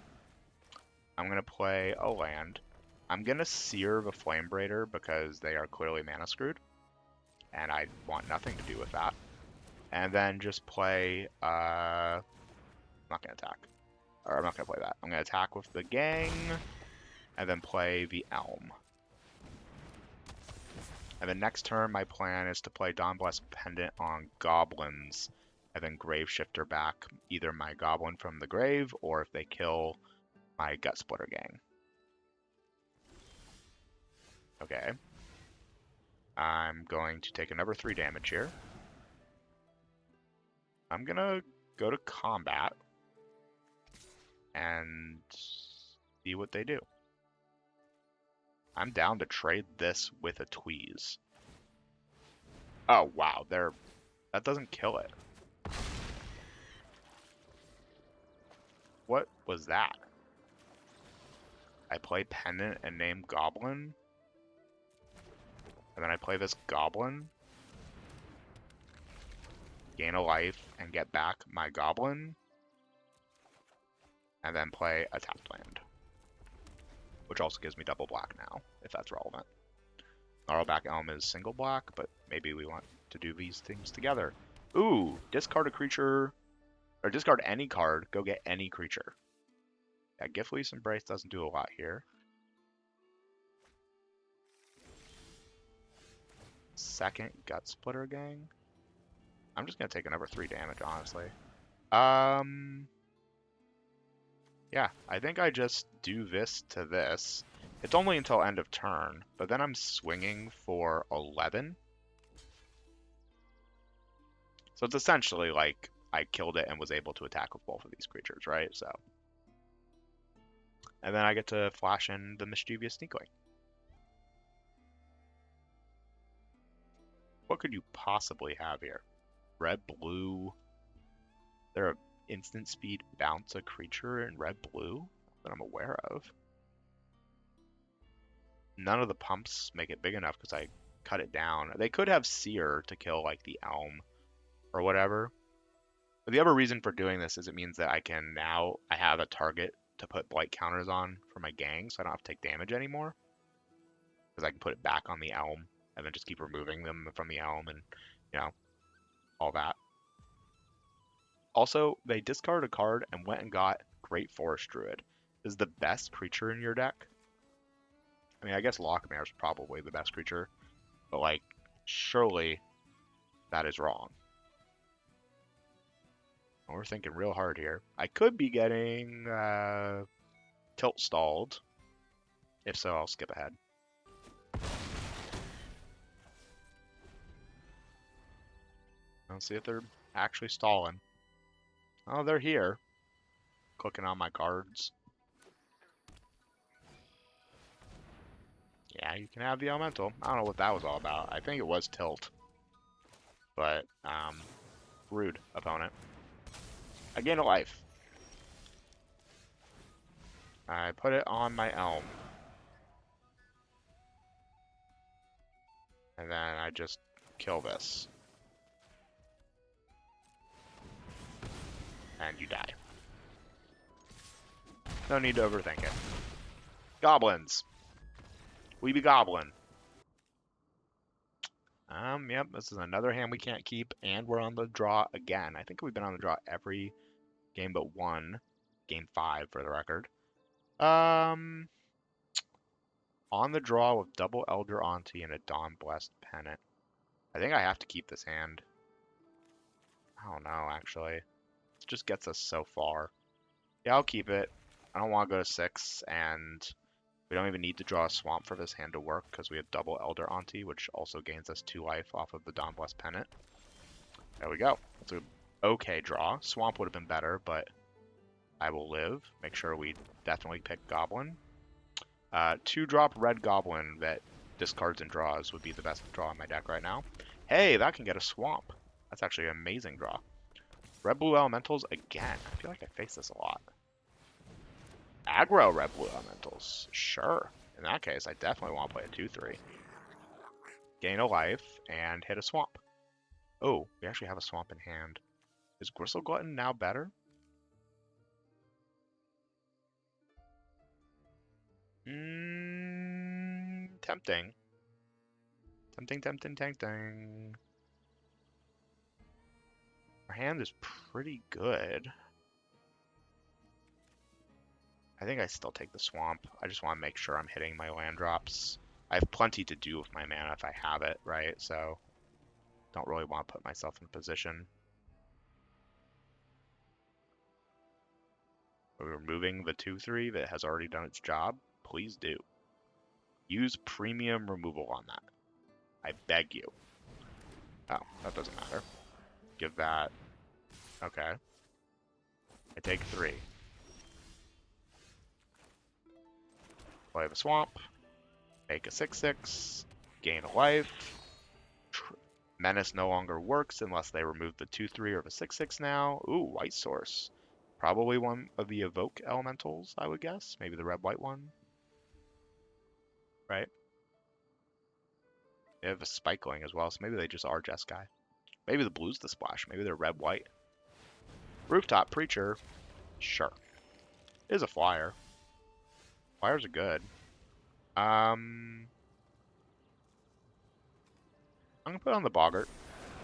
I'm gonna play a land. I'm gonna sear the Flame Braider because they are clearly mana screwed, and I want nothing to do with that. And then just play, I'm not gonna attack. Or I'm not gonna play that. I'm gonna attack with the gang, and then play the Elm. And then next turn, my plan is to play Dawnblessed Pendant on goblins, and then Grave Shifter back either my goblin from the grave, or if they kill, my Gut Splitter gang. Okay. I'm going to take another 3 damage here. I'm gonna go to combat and see what they do. I'm down to trade this with a Tweeze. Oh, wow. That doesn't kill it. What was that? I play Pendant and name Goblin. And then I play this Goblin. Gain a life and get back my Goblin. And then play a tapped land. Which also gives me double black now, if that's relevant. Gnarlback Elm is single black, but maybe we want to do these things together. Ooh, discard a creature, or discard any card, go get any creature. Yeah, Giflease Embrace doesn't do a lot here. Second Gut Splitter gang. I'm just gonna take another 3 damage, honestly. Yeah, I think I just do this to this. It's only until end of turn, but then I'm swinging for 11. So it's essentially like I killed it and was able to attack with both of these creatures, right? So, and then I get to flash in the Mischievous Sneakling. What could you possibly have here? Red, blue. There are instant speed bounce a creature in red, blue that I'm aware of. None of the pumps make it big enough because I cut it down. They could have Seer to kill like the Elm or whatever. But the other reason for doing this is it means that I have a target to put blight counters on for my gang, so I don't have to take damage anymore. Because I can put it back on the Elm and then just keep removing them from the Elm and, you know, all that. Also, they discarded a card and went and got Great Forest Druid. This is the best creature in your deck. I mean, I guess Lockmare is probably the best creature, but like, surely that is wrong. We're thinking real hard here. I could be getting Tilt Stalled. If so, I'll skip ahead. Let's see if they're actually stalling. Oh, they're here. Clicking on my cards. Yeah, you can have the elemental. I don't know what that was all about. I think it was tilt. But, rude, opponent. I gain a life. I put it on my elm. And then I just kill this. And you die. No need to overthink it. Goblins. We be goblin. Yep, this is another hand we can't keep, and we're on the draw again. I think we've been on the draw every game but one. Game 5, for the record. On the draw with double Elder Auntie and a Dawn Blessed Pennant. I think I have to keep this hand. I don't know, actually. It just gets us so far. Yeah, I'll keep it. I don't want to go to 6, and we don't even need to draw a swamp for this hand to work because we have double Elder Auntie, which also gains us 2 life off of the Dawn Blessed Pennant. There we go. It's an okay draw. Swamp would have been better, but I will live. Make sure we definitely pick Goblin. 2-drop red Goblin that discards and draws would be the best draw in my deck right now. Hey, that can get a swamp. That's actually an amazing draw. Red-blue elementals again. I feel like I face this a lot. Aggro red-blue elementals. Sure. In that case, I definitely want to play a 2-3. Gain a life and hit a swamp. Oh, we actually have a swamp in hand. Is Gristle Glutton now better? Tempting. Tempting. Our hand is pretty good. I think I still take the swamp. I just want to make sure I'm hitting my land drops. I have plenty to do with my mana if I have it, right? So, don't really want to put myself in a position. Are we removing the 2-3 that has already done its job? Please do. Use premium removal on that. I beg you. Oh, that doesn't matter. Give that. Okay. I take 3. Play the swamp. Make a 6/6. Gain a life. Menace no longer works unless they remove the 2-3 or the 6/6 now. Ooh, white source. Probably one of the evoke elementals, I would guess. Maybe the red-white one. Right? They have a Spikeling as well, so maybe they just are Jeskai. Maybe the blue's the splash. Maybe they're red-white. Rooftop Preacher. Sure. It is a flyer. Flyers are good. I'm going to put on the Boggart.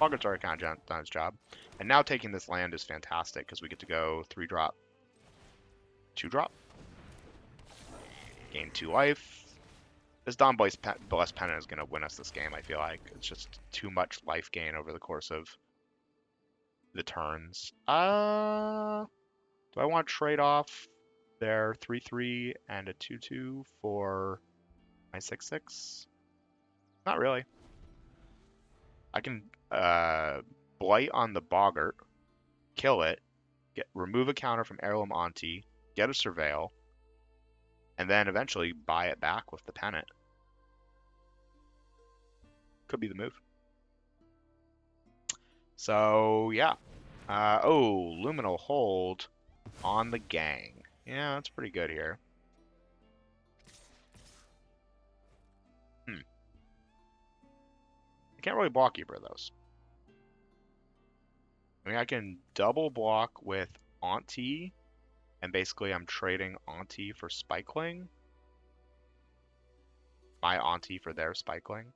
Boggart's already kind of done its job. And now taking this land is fantastic because we get to go 3-drop, 2-drop. Gain 2 life. This Dawn Blessed Pennant is going to win us this game, I feel like. It's just too much life gain over the course of the turns. Do I want to trade off their 3-3 and a 2-2 for my 6/6? Not really. I can Blight on the Boggart, kill it, remove a counter from Heirloom Auntie, get a Surveil, and then eventually buy it back with the Pennant. Could be the move. So, yeah. Oh, Luminal Hold on the Gang. Yeah, that's pretty good here. I can't really block either of those. I mean, I can double block with Auntie, and basically I'm trading Auntie for Spikeling. My Auntie for their Spikeling.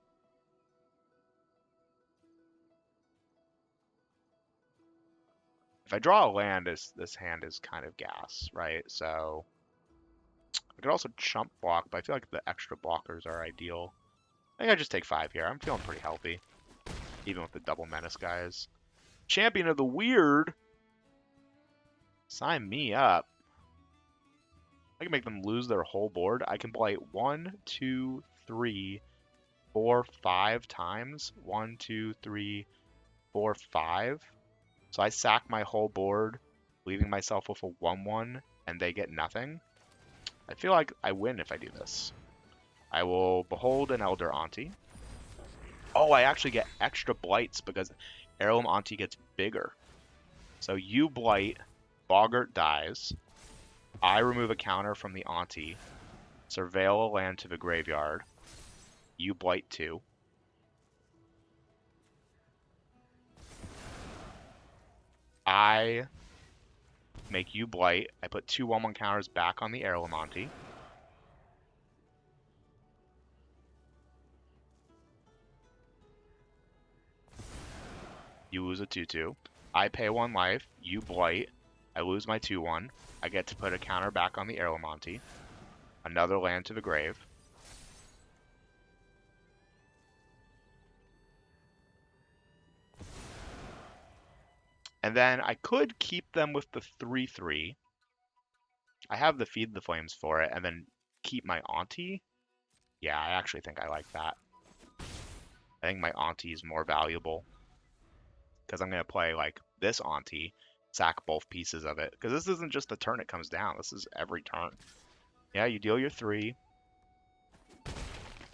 If I draw a land, this hand is kind of gas, right? So I could also chump block, but I feel like the extra blockers are ideal. I think I just take 5 here. I'm feeling pretty healthy, even with the double menace guys. Champion of the Weird. Sign me up. I can make them lose their whole board. I can blight 1, 2, 3, 4, 5 times. 1, 2, 3, 4, 5. So I sack my whole board, leaving myself with a 1/1, and they get nothing. I feel like I win if I do this. I will Behold an Elder Auntie. Oh, I actually get extra blights because Heirloom Auntie gets bigger. So you blight, Boggart dies. I remove a counter from the Auntie. Surveil a land to the graveyard. You blight 2. I make you blight. I put 2 1/1 counters back on the Heirloom Auntie. You lose a 2/2. I pay 1 life. You blight. I lose my 2/1. I get to put a counter back on the Heirloom Auntie. Another land to the grave. And then I could keep them with the 3/3. I have the Feed the Flames for it, and then keep my Auntie. Yeah, I actually think I like that. I think my Auntie is more valuable. Because I'm going to play like this Auntie, sack both pieces of it. Because this isn't just the turn it comes down, this is every turn. Yeah, you deal your 3.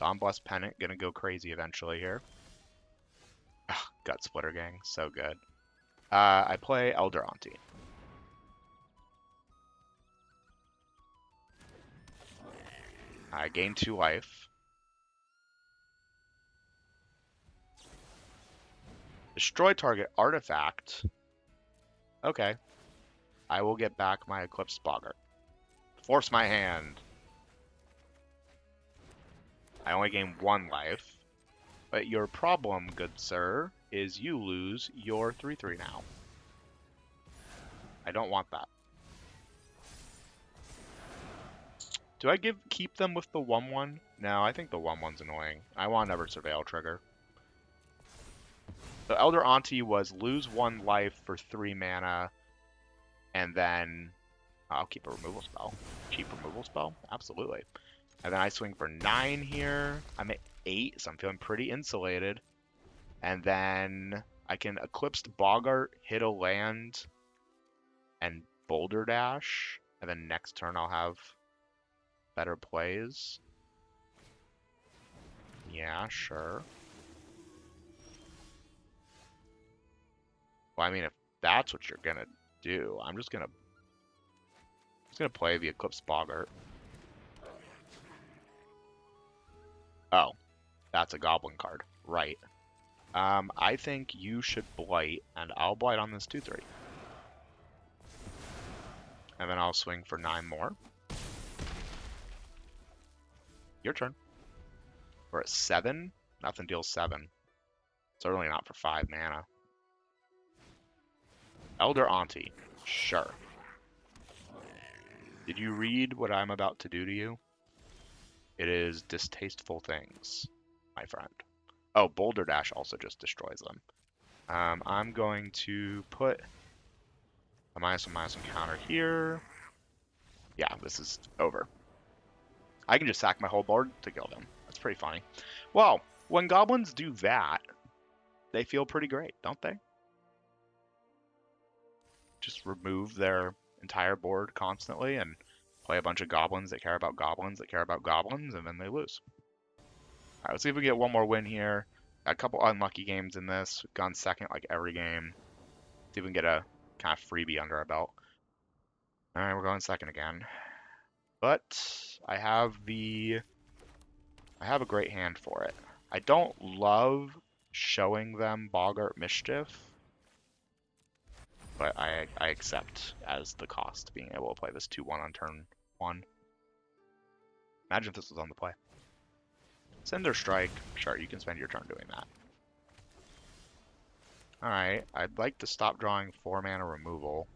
Dawnblessed Pennant, gonna go crazy eventually here. Ugh, Gut Splitter Gang, so good. I play Elder Auntie. I gain 2 life. Destroy target artifact. Okay. I will get back my Eclipsed Boggart. Force my hand. I only gain 1 life. But your problem, good sir, is you lose your 3/3 now. I don't want that. Do I keep them with the 1/1? No, I think the 1/1's annoying. I want another Surveil trigger. So Elder Auntie was lose 1 life for 3 mana, and then I'll keep a removal spell. Cheap removal spell? Absolutely. And then I swing for 9 here. I'm at 8, so I'm feeling pretty insulated. And then I can Eclipsed Boggart, hit a land, and Boulder Dash. And then next turn I'll have better plays. Yeah, sure. Well, I mean, if that's what you're gonna do, I'm just gonna play the Eclipsed Boggart. Oh, that's a Goblin card, right? I think you should blight, and I'll blight on this 2/3. And then I'll swing for 9 more. Your turn. We're at 7. Nothing deals 7. Certainly not for 5 mana. Elder Auntie. Sure. Did you read what I'm about to do to you? It is distasteful things, my friend. Oh, Boulder Dash also just destroys them. I'm going to put a -1/-1 counter here. Yeah, this is over. I can just sack my whole board to kill them. That's pretty funny. Well, when goblins do that, they feel pretty great, don't they? Just remove their entire board constantly and play a bunch of goblins that care about goblins that care about goblins, and then they lose. All right, let's see if we get one more win here. Got a couple unlucky games in this. We've gone second like every game. See if we can get a kind of freebie under our belt. All right, we're going second again. But I have a great hand for it. I don't love showing them Boggart Mischief, but I accept as the cost being able to play this 2/1 on turn 1. Imagine if this was on the play. Cinder Strike. Sure, you can spend your turn doing that. Alright, I'd like to stop drawing 4 mana removal.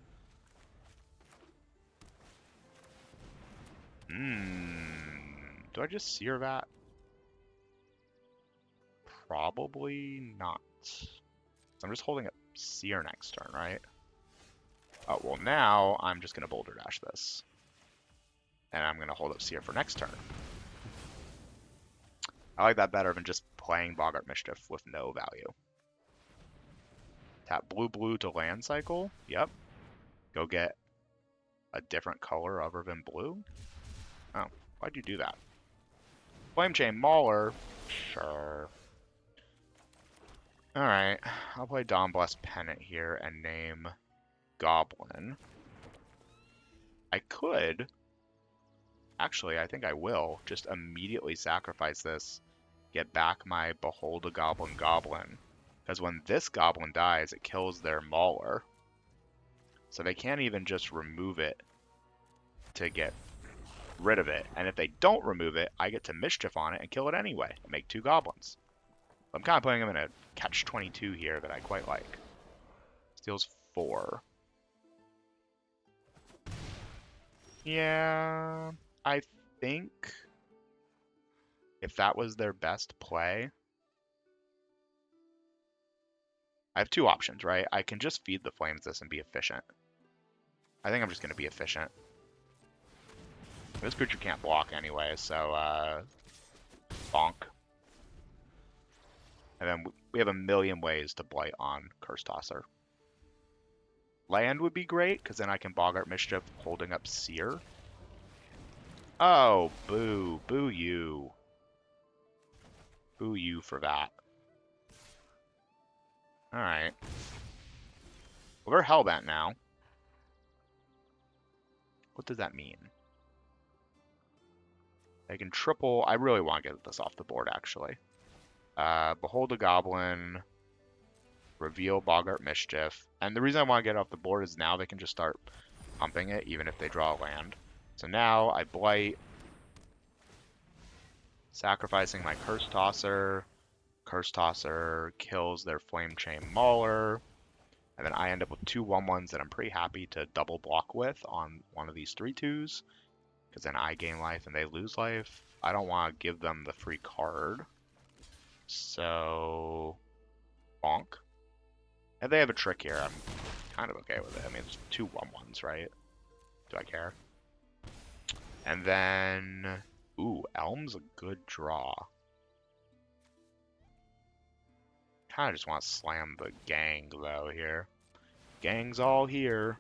Do I just sear that? Probably not. So I'm just holding up sear next turn, right? Oh, well now I'm just going to Boulder Dash this. And I'm going to hold up sear for next turn. I like that better than just playing Boggart Mischief with no value. Tap blue to land cycle. Yep. Go get a different color other than blue. Oh, why'd you do that? Flame Chain Mauler. Sure. Alright, I'll play Dawnblessed Pennant here and name Goblin. I could, actually, I think I will, just immediately sacrifice this, get back my Behold a Goblin Goblin. Because when this Goblin dies, it kills their Mauler. So they can't even just remove it to get rid of it. And if they don't remove it, I get to Mischief on it and kill it anyway, and make 2 Goblins. I'm kind of putting them in a catch-22 here that I quite like. Steals 4. Yeah, I think if that was their best play, I have 2 options, right? I can just feed the flames this and be efficient. I think I'm just going to be efficient. This creature can't block anyway, so bonk. And then we have a million ways to blight on Curse Tosser. Land would be great, because then I can Boggart Mischief holding up Seer. Oh, boo. Boo you. Boo you for that. Alright. Well, they're Hellbent now. What does that mean? I can triple... I really want to get this off the board, actually. Behold a Goblin. Reveal Boggart Mischief. And the reason I want to get it off the board is now they can just start pumping it, even if they draw a land. So now I blight, sacrificing my Curse Tosser. Curse Tosser kills their Flame Chain Mauler. And then I end up with 2 1/1s that I'm pretty happy to double block with on one of these 3/2s. Because then I gain life and they lose life. I don't want to give them the free card. So, bonk. If they have a trick here, I'm kind of okay with it. I mean, it's 2 1/1s, right? Do I care? And then, ooh, Elm's a good draw. Kind of just want to slam the gang, though, here. Gang's all here.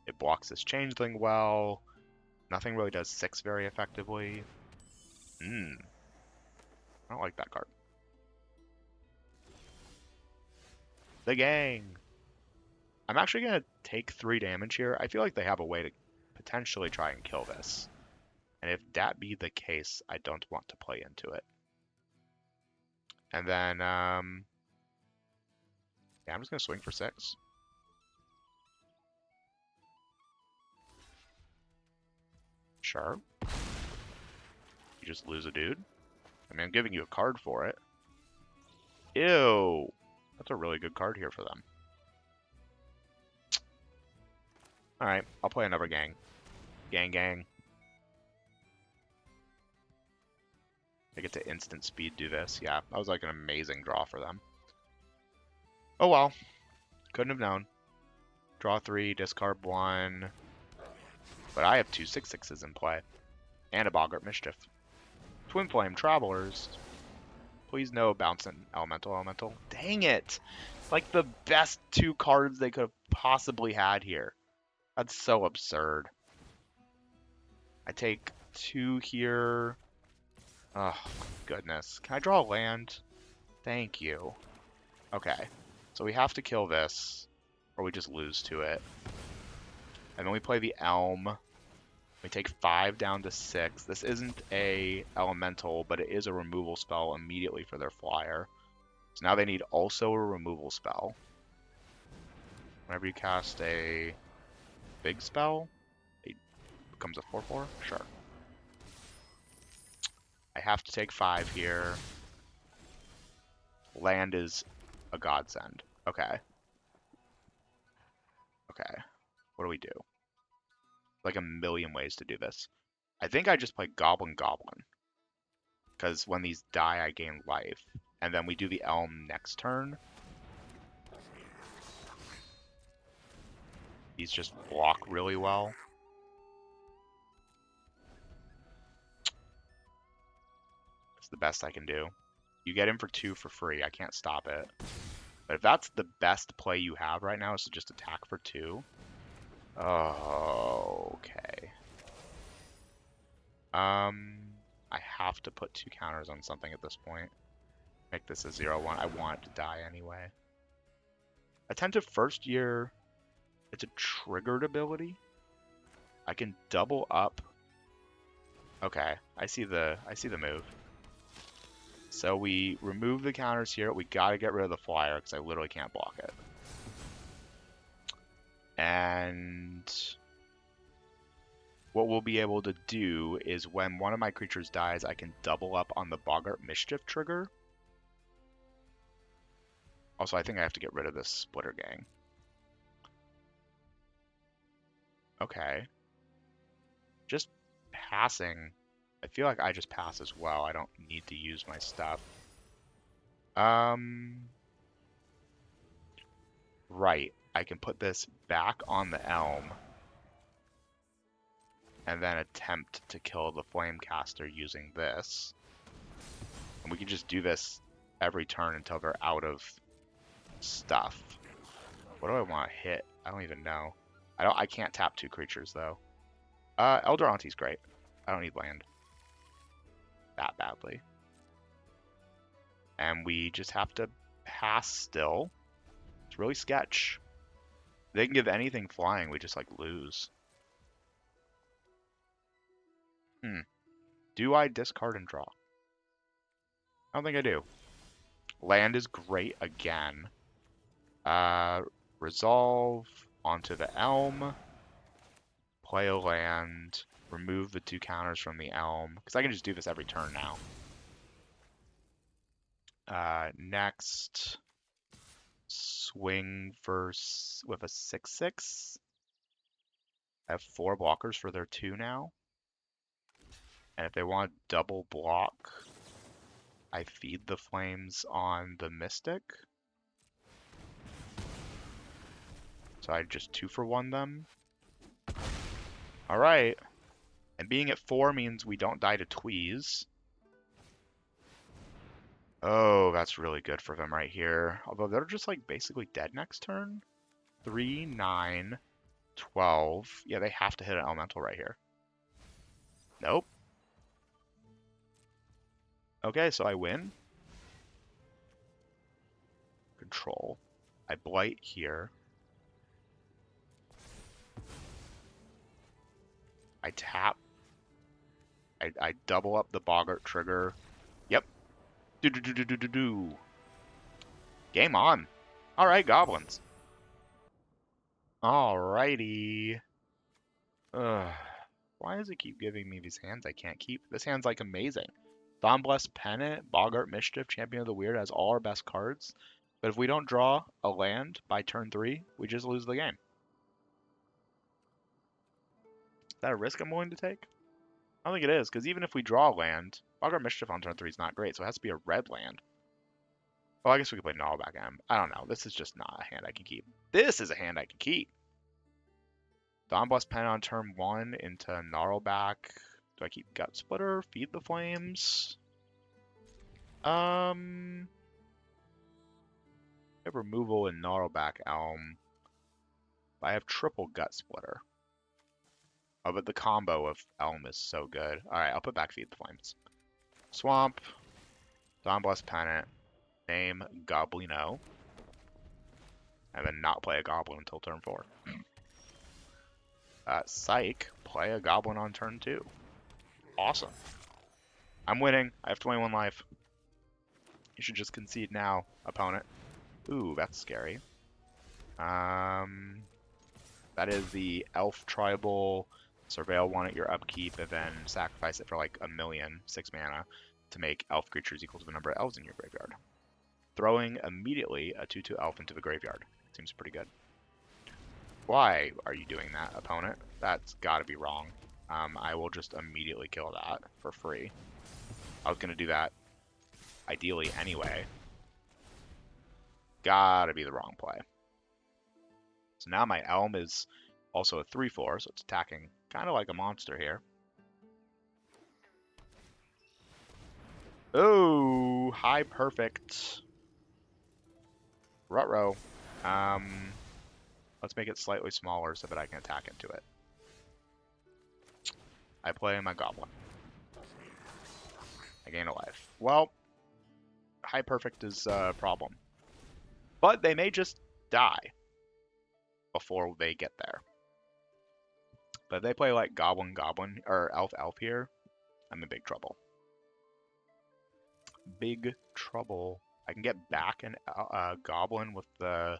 It blocks this Changeling well. Nothing really does 6 very effectively. I don't like that card. The gang! I'm actually going to take 3 damage here. I feel like they have a way to potentially try and kill this. And if that be the case, I don't want to play into it. And then, yeah, I'm just going to swing for 6. Sure. You just lose a dude. I mean, I'm giving you a card for it. Ew! That's a really good card here for them. Alright, I'll play another gang. Gang. I get to instant speed do this. Yeah, that was like an amazing draw for them. Oh well. Couldn't have known. Draw 3, discard 1. But I have 2 6/6s in play. And a Boggart Mischief. Twin Flame Travelers. Please no bouncing Elemental. Dang it! Like the best 2 cards they could have possibly had here. That's so absurd. I take 2 here. Oh, goodness. Can I draw a land? Thank you. Okay. So we have to kill this, or we just lose to it. And then we play the Elm. We take 5 down to 6. This isn't a elemental, but it is a removal spell immediately for their flyer. So now they need also a removal spell. Whenever you cast a big spell, it becomes a 4/4? Sure. I have to take 5 here. Land is a godsend. Okay. Okay. What do we do? Like a million ways to do this. I think I just play Goblin. Because when these die, I gain life. And then we do the Elm next turn. These just block really well. It's the best I can do. You get him for 2 for free. I can't stop it. But if that's the best play you have right now, is to just attack for 2. Oh, okay. I have to put 2 counters on something at this point. Make this a 0-1. I want it to die anyway. Attentive First Year. It's a triggered ability. I can double up. Okay, I see the move. So we remove the counters here. We gotta get rid of the flyer because I literally can't block it. And what we'll be able to do is when one of my creatures dies, I can double up on the Boggart Mischief trigger. Also, I think I have to get rid of this Splitter Gang. Okay. Just passing. I feel like I just pass as well. I don't need to use my stuff. Right. I can put this back on the Elm and then attempt to kill the Flamecaster using this. And we can just do this every turn until they're out of stuff. What do I want to hit? I don't even know. I can't tap 2 creatures though. Elder Auntie's great. I don't need land that badly. And we just have to pass still. It's really sketch. They can give anything flying, we just like lose. Do I discard and draw? I don't think I do. Land is great again. Resolve onto the Elm. Play a land. Remove the 2 counters from the Elm. Because I can just do this every turn now. Next. Swing first with a 6/6. I have 4 blockers for their 2 now. And if they want double block, I feed the flames on the Mystic. So I just 2-for-1 them. Alright. And being at 4 means we don't die to Tweeze. Oh, that's really good for them right here. Although they're just like basically dead next turn. 3, 9, 12. Yeah, they have to hit an elemental right here. Nope. Okay, so I win. Control. I blight here. I tap. I double up the Boggart trigger. Yep. Do. Game on. Alright, Goblins. Alrighty. Ugh. Why does it keep giving me these hands I can't keep? This hand's like amazing. Dawnblessed Pennant, Boggart Mischief, Champion of the Weird has all our best cards. But if we don't draw a land by turn 3, we just lose the game. Is that a risk I'm willing to take? I don't think it is, because even if we draw a land, Boggart Mischief on turn 3 is not great, so it has to be a red land. Well, I guess we could play Gnarlback M. I don't know. This is just not a hand I can keep. This is a hand I can keep. Dawnblessed Pen on turn 1 into Gnarlback. Do I keep Gut Splitter? Feed the Flames? I have removal in Gnarlback Elm. I have triple Gut Splitter. Oh, but the combo of Elm is so good. Alright, I'll put back Feed the Flames. Swamp. Dawnblessed Pennant. Name Goblino. And then not play a Goblin until turn 4. Psych. Play a Goblin on turn 2. Awesome. I'm winning. I have 21 life. You should just concede now, opponent. Ooh, that's scary. That is the Elf Tribal. Surveil 1 at your upkeep, and then sacrifice it for like 1,000,000, 6 mana, to make elf creatures equal to the number of elves in your graveyard. Throwing immediately a 2/2 elf into the graveyard. Seems pretty good. Why are you doing that, opponent? That's gotta be wrong. I will just immediately kill that for free. I was gonna do that ideally anyway. Gotta be the wrong play. So now my Elm is also a 3/4, so it's attacking kind of like a monster here. Oh, high perfect. Ruh-roh. Let's make it slightly smaller so that I can attack into it. I play my Goblin. I gain a life. Well, high perfect is a problem. But they may just die before they get there. But if they play like Goblin Goblin or Elf Elf here, I'm in big trouble. Big trouble. I can get back an Goblin with the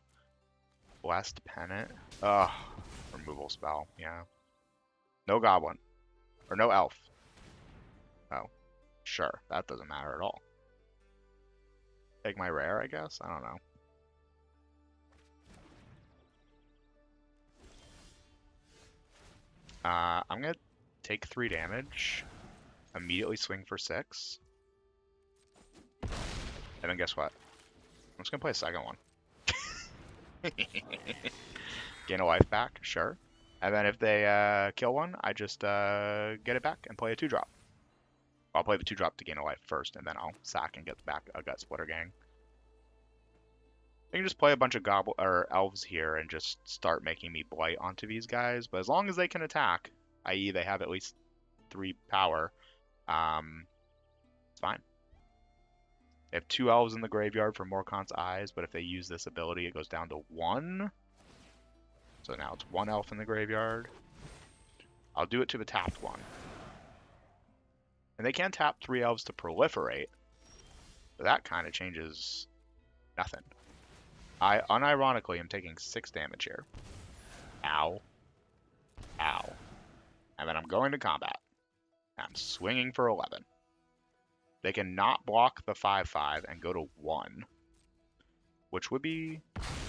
Blessed Pennant. Ugh, removal spell, yeah. No Goblin. Or no Elf. Oh, sure, that doesn't matter at all. Take my rare, I guess? I don't know. I'm gonna take 3 damage, immediately swing for 6, and then guess what? I'm just gonna play a second one. Gain a life back, sure. And then if they kill one, I just get it back and play a 2-drop. I'll play the 2-drop to gain a life first, and then I'll sack and get back a Gut Splitter Gang. I can just play a bunch of elves here and just start making me blight onto these guys. But as long as they can attack, i.e. they have at least 3 power, it's fine. They have 2 elves in the graveyard for Morkant's Eyes, but if they use this ability, it goes down to 1. So now it's 1 elf in the graveyard. I'll do it to the tapped one. And they can tap 3 elves to proliferate, but that kind of changes nothing. I unironically am taking 6 damage here. Ow. Ow. And then I'm going to combat. I'm swinging for 11. They can not block the 5/5 and go to 1, which would be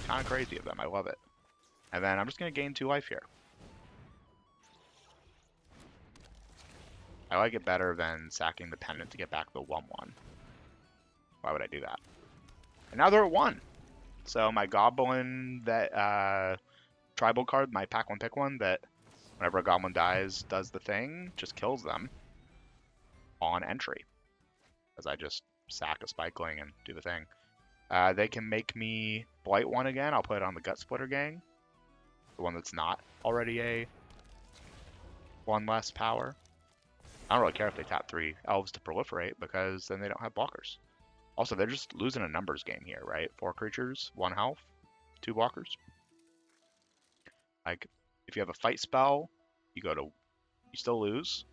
kind of crazy of them. I love it. And then I'm just going to gain 2 life here. I like it better than sacking the pendant to get back the 1/1. Why would I do that? And now they're at 1. So my Goblin that tribal card, my pack 1 pick 1, that whenever a Goblin dies does the thing, just kills them on entry. As I just sack a Spikeling and do the thing. They can make me blight 1 again. I'll put it on the Gut Splitter Gang. The one that's not already a 1 less power. I don't really care if they tap 3 elves to proliferate, because then they don't have blockers. Also, they're just losing a numbers game here, right? 4 creatures, 1 health, 2 blockers. Like, if you have a fight spell, you still lose.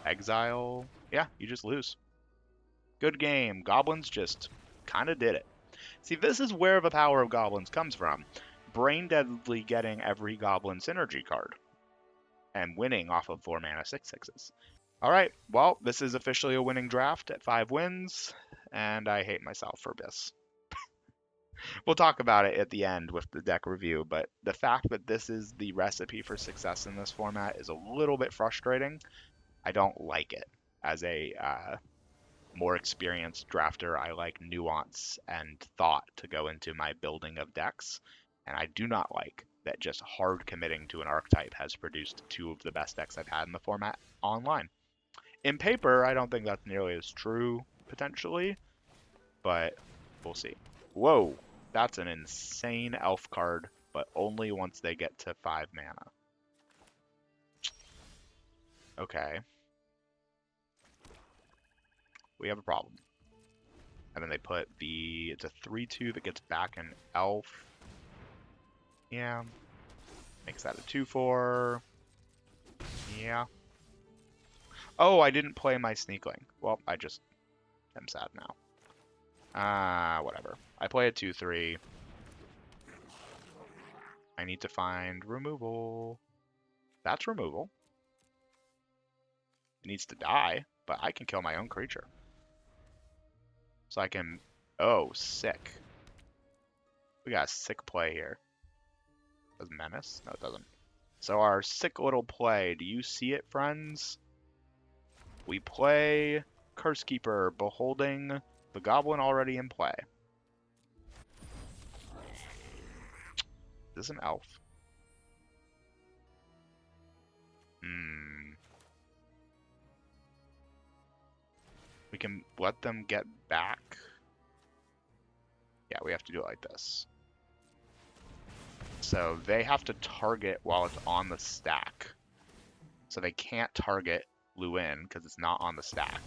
Exile, yeah, you just lose. Good game. Goblins just kind of did it. See, this is where the power of Goblins comes from. Brain deadly getting every Goblin synergy card. And winning off of 4 mana 6/6s. Alright, well, this is officially a winning draft at 5 wins, and I hate myself for this. We'll talk about it at the end with the deck review, but the fact that this is the recipe for success in this format is a little bit frustrating. I don't like it. As a more experienced drafter, I like nuance and thought to go into my building of decks, and I do not like that just hard committing to an archetype has produced 2 of the best decks I've had in the format online. In paper, I don't think that's nearly as true, potentially, but we'll see. Whoa, that's an insane elf card, but only once they get to 5 mana. Okay. We have a problem. And then they put it's a 3/2 that gets back an elf. Yeah. Makes that a 2/4. Yeah. Oh, I didn't play my Sneakling. Well, I just am sad now. Whatever. I play a 2/3. I need to find removal. That's removal. It needs to die, but I can kill my own creature. So I can... Oh, sick. We got a sick play here. Does Menace? No, it doesn't. So our sick little play. Do you see it, friends? We play Cursekeeper, beholding the Goblin already in play. Is this an elf? We can let them get back. Yeah, we have to do it like this. So they have to target while it's on the stack. So they can't target Lorwyn because it's not on the stack.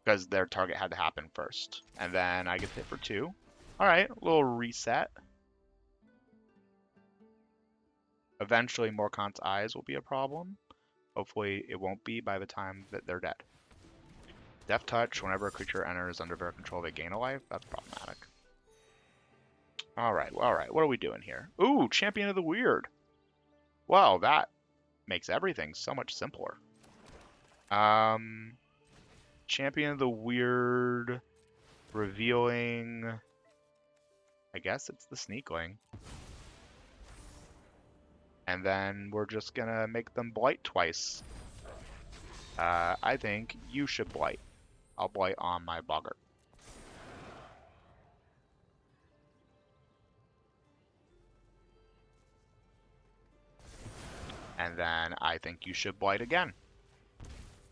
Because their target had to happen first. And then I get hit for 2. Alright, a little reset. Eventually, Morkant's eyes will be a problem. Hopefully, it won't be by the time that they're dead. Death Touch, whenever a creature enters under their control, they gain a life. That's problematic. Alright, what are we doing here? Ooh, Champion of the Weird. Well, that makes everything so much simpler. Champion of the Weird, revealing... I guess it's the Sneakling. And then we're just gonna make them blight twice. I think you should blight. I'll blight on my Boggart. And then I think you should blight again.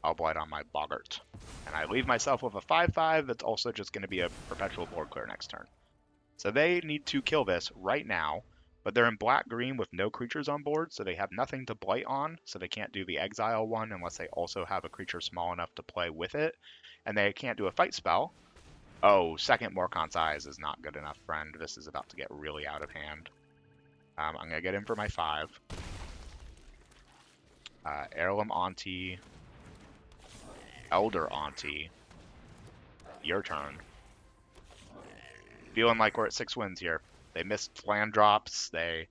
I'll blight on my Boggart. And I leave myself with a 5/5 that's also just going to be a perpetual board clear next turn. So they need to kill this right now, but they're in black-green with no creatures on board, so they have nothing to blight on, so they can't do the exile one unless they also have a creature small enough to play with it. And they can't do a fight spell. Oh, second Morkant's Eyes is not good enough, friend. This is about to get really out of hand. I'm going to get in for my 5. Heirloom Auntie. Elder Auntie. Your turn. Feeling like we're at 6 wins here. They missed land drops. They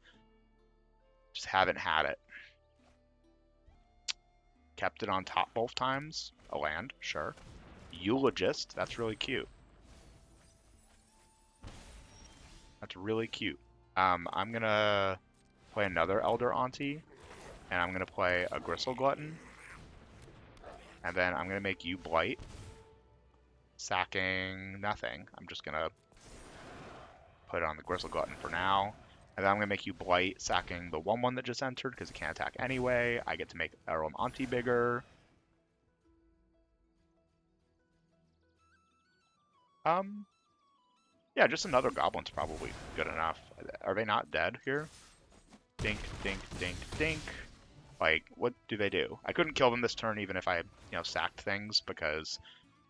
just haven't had it. Kept it on top both times. A land, sure. Eulogist, that's really cute. That's really cute. I'm gonna play another Elder Auntie, and I'm gonna play a Gristle Glutton, and then I'm gonna make you blight, sacking nothing. I'm just gonna put it on the Gristle Glutton for now, and then I'm gonna make you blight, sacking the 1/1 that just entered because it can't attack anyway. I get to make Heirloom Auntie bigger. Yeah, just another Goblin's probably good enough. Are they not dead here? Dink, dink, dink, dink. Like, what do they do? I couldn't kill them this turn even if I, sacked things because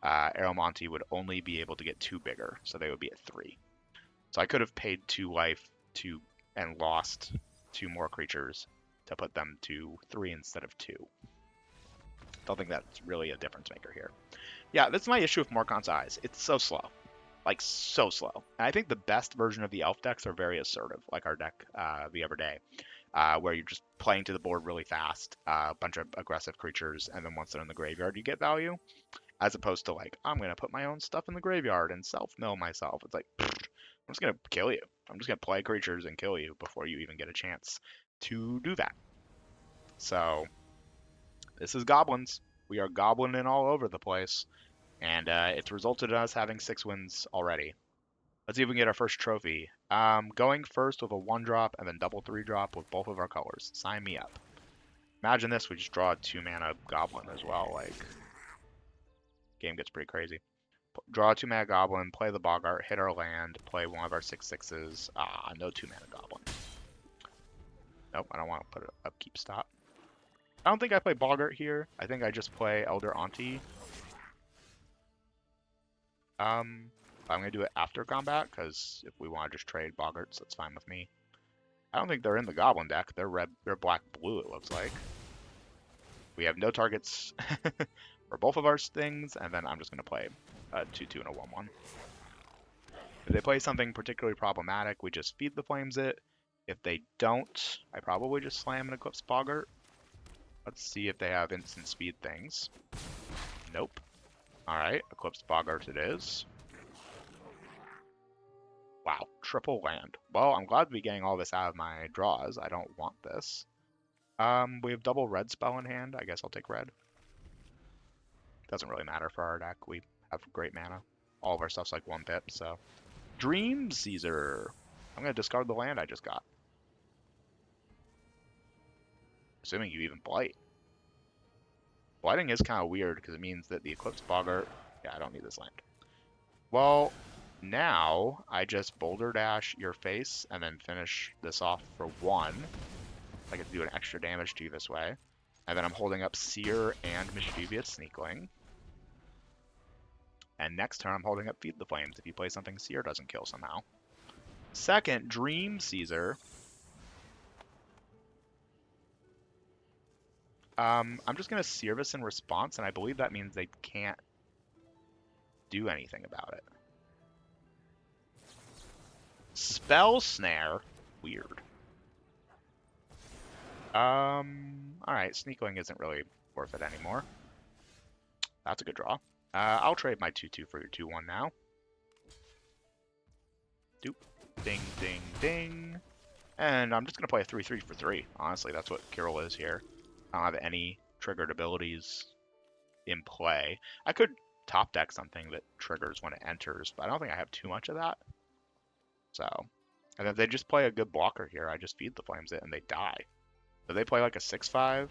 Heirloom Auntie would only be able to get 2 bigger, so they would be at 3. So I could have paid 2 life and lost 2 more creatures to put them to 3 instead of 2. Don't think that's really a difference maker here. Yeah, that's my issue with Morkant's Eyes. It's so slow. Like, so slow. And I think the best version of the elf decks are very assertive, like our deck the other day, where you're just playing to the board really fast, a bunch of aggressive creatures, and then once they're in the graveyard, you get value, as opposed to, like, I'm going to put my own stuff in the graveyard and self-mill myself. It's like, I'm just going to kill you. I'm just going to play creatures and kill you before you even get a chance to do that. So, this is Goblins. We are goblining all over the place. And it's resulted in us having 6 wins already. Let's see if we can get our first trophy. Going first with a 1-drop and then double 3-drop with both of our colors. Sign me up. Imagine this, we just draw a 2-mana goblin as well. Like, game gets pretty crazy. Draw a 2-mana goblin, play the Boggart, hit our land, play one of our 6/6s. No 2-mana goblin. Nope, I don't want to put it upkeep stop. I don't think I play Boggart here. I think I just play Elder Auntie. I'm going to do it after combat, because if we want to just trade Boggarts, that's fine with me. I don't think they're in the Goblin deck. They're black-blue, it looks like. We have no targets for both of our things, and then I'm just going to play a 2/2 and a 1/1. If they play something particularly problematic, we just feed the flames it. If they don't, I probably just slam an Eclipsed Boggart. Let's see if they have instant speed things. Nope. Alright, Eclipsed Boggart it is. Wow, triple land. Well, I'm glad to be getting all this out of my draws. I don't want this. We have double red spell in hand. I guess I'll take red. Doesn't really matter for our deck. We have great mana. All of our stuff's like 1 pip, so. Dream Caesar. I'm going to discard the land I just got. Assuming you even blight. Blighting is kind of weird because it means that the Eclipsed Boggart... Yeah, I don't need this land. Well, now I just Boulder Dash your face and then finish this off for 1. I get to do an extra damage to you this way. And then I'm holding up Seer and Mischievous Sneakling. And next turn I'm holding up Feed the Flames if you play something Seer doesn't kill somehow. Second, Dream Caesar. I'm just going to Seer this in response, and I believe that means they can't do anything about it. Spell Snare. Weird. Alright, Sneakling isn't really worth it anymore. That's a good draw. I'll trade my 2-2 for your 2-1 now. Doop. Ding, ding, ding. And I'm just going to play a 3-3 for 3. Honestly, that's what Kirill is here. I don't have any triggered abilities in play. I could top deck something that triggers when it enters, but I don't think I have too much of that. So, and if they just play a good blocker here, I just Feed the Flames it and they die. So they play like a 6-5.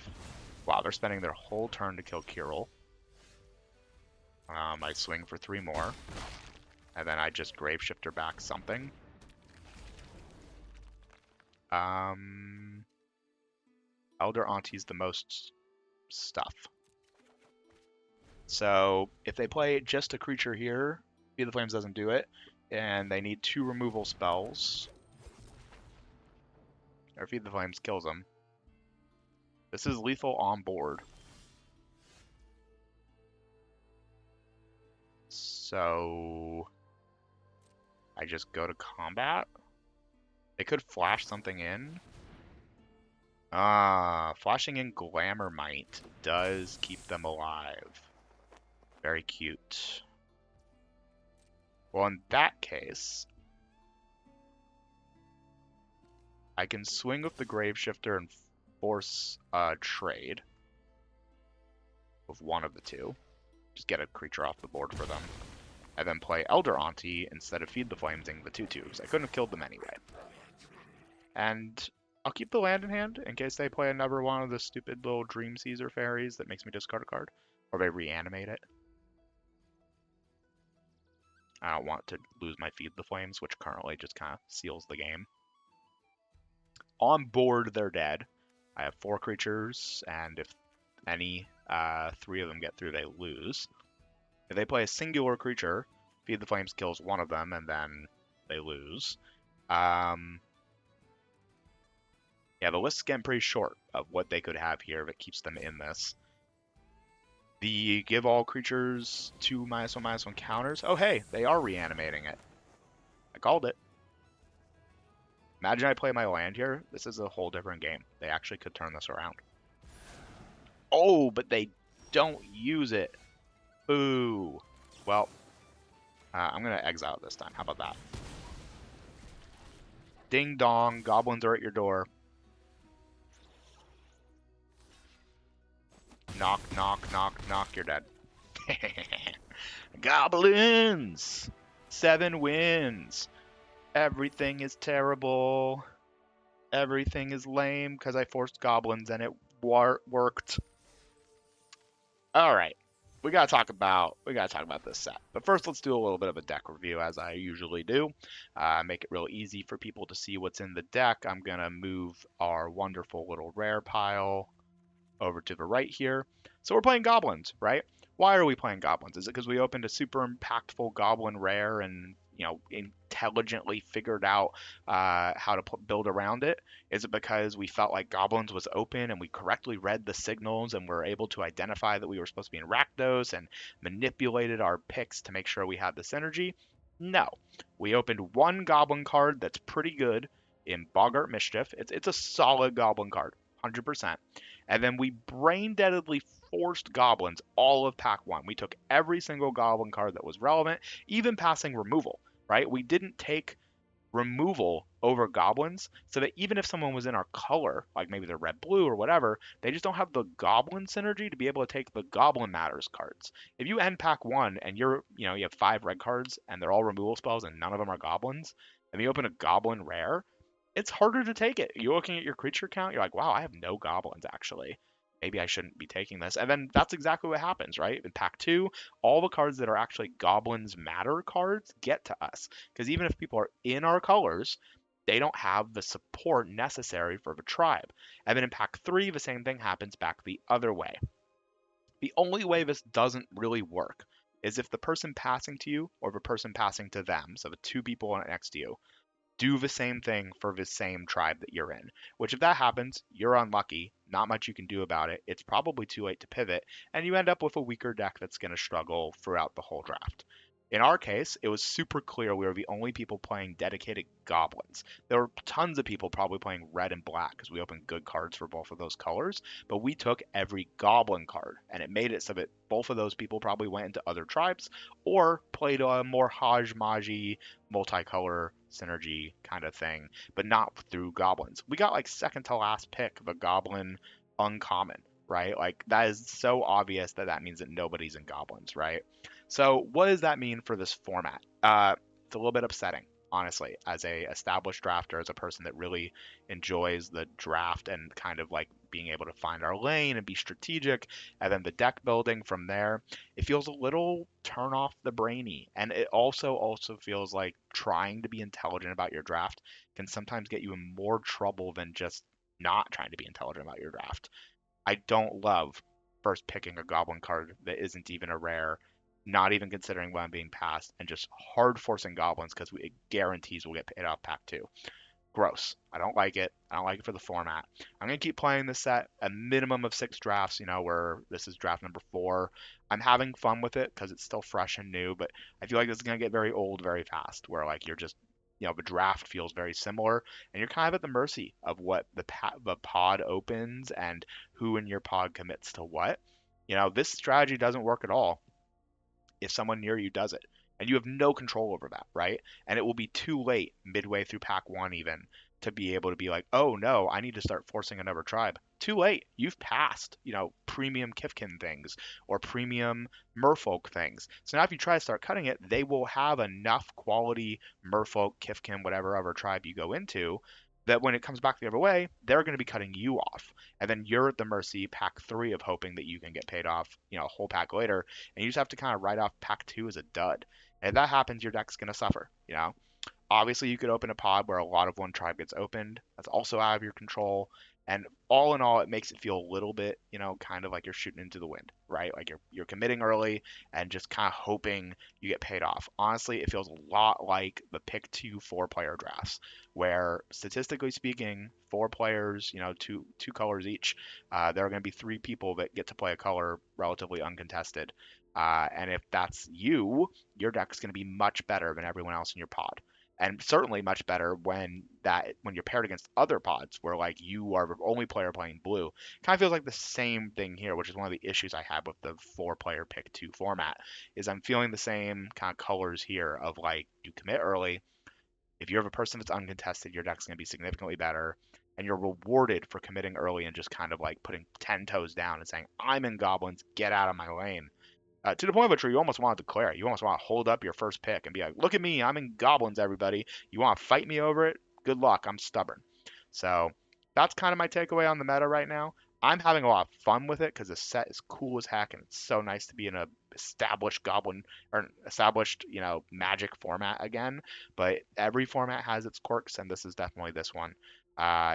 Wow, they're spending their whole turn to kill Kirill. I swing for 3 more. And then I just Graveshifter back something. Elder Auntie's the most stuff. So if they play just a creature here, Feed the Flames doesn't do it, and they need 2 removal spells. Or Feed the Flames kills them. This is lethal on board. So I just go to combat. They could flash something in. Flashing in Glamour Might does keep them alive. Very cute. Well, in that case, I can swing with the Graveshifter and force a trade with one of the 2. Just get a creature off the board for them. And then play Elder Auntie instead of Feed the Flamesing the 2/2s. I couldn't have killed them anyway. And I'll keep the land in hand in case they play another one of the stupid little Dream Caesar fairies that makes me discard a card. Or they reanimate it. I don't want to lose my Feed the Flames, which currently just kind of seals the game. On board, they're dead. I have 4 creatures, and if any 3 of them get through, they lose. If they play a singular creature, Feed the Flames kills one of them, and then they lose. Yeah, the list's getting pretty short of what they could have here that keeps them in this. The give all creatures 2 -1/-1 counters. Oh, hey, they are reanimating it. I called it. Imagine I play my land here. This is a whole different game. They actually could turn this around. Oh, but they don't use it. Ooh. Well, I'm going to exile it this time. How about that? Ding dong. Goblins are at your door. Knock, knock, knock, knock. You're dead. Goblins! 7 wins. Everything is terrible. Everything is lame because I forced goblins and it worked. All right. We gotta talk about this set. But first, let's do a little bit of a deck review, as I usually do. Make it real easy for people to see what's in the deck. I'm gonna move our wonderful little rare pile over to the right here. So we're playing goblins, right? Why are we playing goblins? Is it because we opened a super impactful goblin rare and intelligently figured out how to build around it? Is it because we felt like goblins was open and we correctly read the signals and were able to identify that we were supposed to be in Rakdos and manipulated our picks to make sure we had the synergy? No. We opened 1 goblin card that's pretty good in Boggart Mischief. It's a solid goblin card, 100%. And then we brain-deadedly forced goblins all of pack 1. We took every single goblin card that was relevant, even passing removal, right? We didn't take removal over goblins, so that even if someone was in our color, like maybe they're red-blue or whatever, they just don't have the goblin synergy to be able to take the Goblin Matters cards. If you end pack 1 and you have 5 red cards and they're all removal spells and none of them are goblins, and you open a goblin rare, it's harder to take it. You're looking at your creature count, you're like, wow, I have no goblins actually. Maybe I shouldn't be taking this. And then that's exactly what happens, right? In pack 2, all the cards that are actually Goblins Matter cards get to us. Because even if people are in our colors, they don't have the support necessary for the tribe. And then in pack 3, the same thing happens back the other way. The only way this doesn't really work is if the person passing to you or the person passing to them, so the two people next to you, do the same thing for the same tribe that you're in. Which, if that happens, you're unlucky. Not much you can do about it. It's probably too late to pivot, and you end up with a weaker deck that's going to struggle throughout the whole draft. In our case, it was super clear we were the only people playing dedicated goblins. There were tons of people probably playing red and black because we opened good cards for both of those colors, but we took every goblin card, and it made it so that both of those people probably went into other tribes or played a more hodgepodgey multicolor synergy kind of thing, but not through goblins. We got like second to last pick of a goblin uncommon, right? Like that is so obvious that that means that nobody's in goblins, right? So what does that mean for this format? It's a little bit upsetting, honestly, as a established drafter, as a person that really enjoys the draft and kind of like being able to find our lane and be strategic, and then the deck building from there. It feels a little turn off the brainy, and it also feels like trying to be intelligent about your draft can sometimes get you in more trouble than just not trying to be intelligent about your draft. I don't love first picking a goblin card that isn't even a rare, not even considering when I'm being passed, and just hard forcing goblins because it guarantees we'll get paid off pack 2. Gross. I don't like it. I don't like it for the format. I'm going to keep playing this set a minimum of 6 drafts, where this is draft number 4. I'm having fun with it because it's still fresh and new, but I feel like this is going to get very old very fast, where like you're just, the draft feels very similar, and you're kind of at the mercy of what the pod opens and who in your pod commits to what. This strategy doesn't work at all if someone near you does it. And you have no control over that, right? And it will be too late midway through pack 1 even to be able to be like, oh no, I need to start forcing another tribe. Too late. You've passed, premium Kifkin things or premium merfolk things. So now if you try to start cutting it, they will have enough quality merfolk, Kifkin, whatever other tribe you go into, that when it comes back the other way, they're going to be cutting you off. And then you're at the mercy pack 3 of hoping that you can get paid off, a whole pack later. And you just have to kind of write off pack 2 as a dud. And if that happens, your deck's going to suffer. Obviously, you could open a pod where a lot of one tribe gets opened. That's also out of your control. And all in all, it makes it feel a little bit, kind of like you're shooting into the wind, right? Like you're committing early and just kind of hoping you get paid off. Honestly, it feels a lot like the pick 2 4-player drafts, where statistically speaking, 4 players, two colors each, there are going to be 3 people that get to play a color relatively uncontested. And if that's you, your deck's going to be much better than everyone else in your pod, and certainly much better when you're paired against other pods where like you are the only player playing blue. Kind of feels like the same thing here, which is one of the issues I have with the 4-player pick 2 format. Is I'm feeling the same kind of colors here of like you commit early. If you have a person that's uncontested, your deck's going to be significantly better. And you're rewarded for committing early and just kind of like putting 10 toes down and saying, I'm in goblins, get out of my lane. To the point where you almost want to declare it. You almost want to hold up your first pick and be like, look at me, I'm in goblins, everybody. You want to fight me over it? Good luck, I'm stubborn. So that's kind of my takeaway on the meta right now. I'm having a lot of fun with it because the set is cool as heck, and it's so nice to be in a established goblin or an established, magic format again. But every format has its quirks, and this is definitely this one.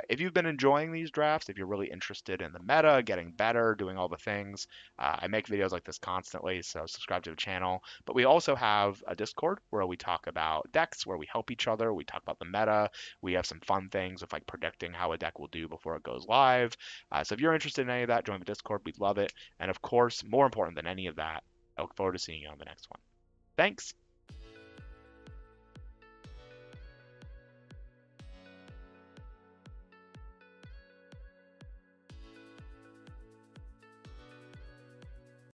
If you've been enjoying these drafts, if you're really interested in the meta, getting better, doing all the things, I make videos like this constantly, so subscribe to the channel. But we also have a Discord where we talk about decks, where we help each other, we talk about the meta, we have some fun things of like predicting how a deck will do before it goes live. So if you're interested in any of that, join the Discord, we'd love it. And of course, more important than any of that, I look forward to seeing you on the next one. Thanks.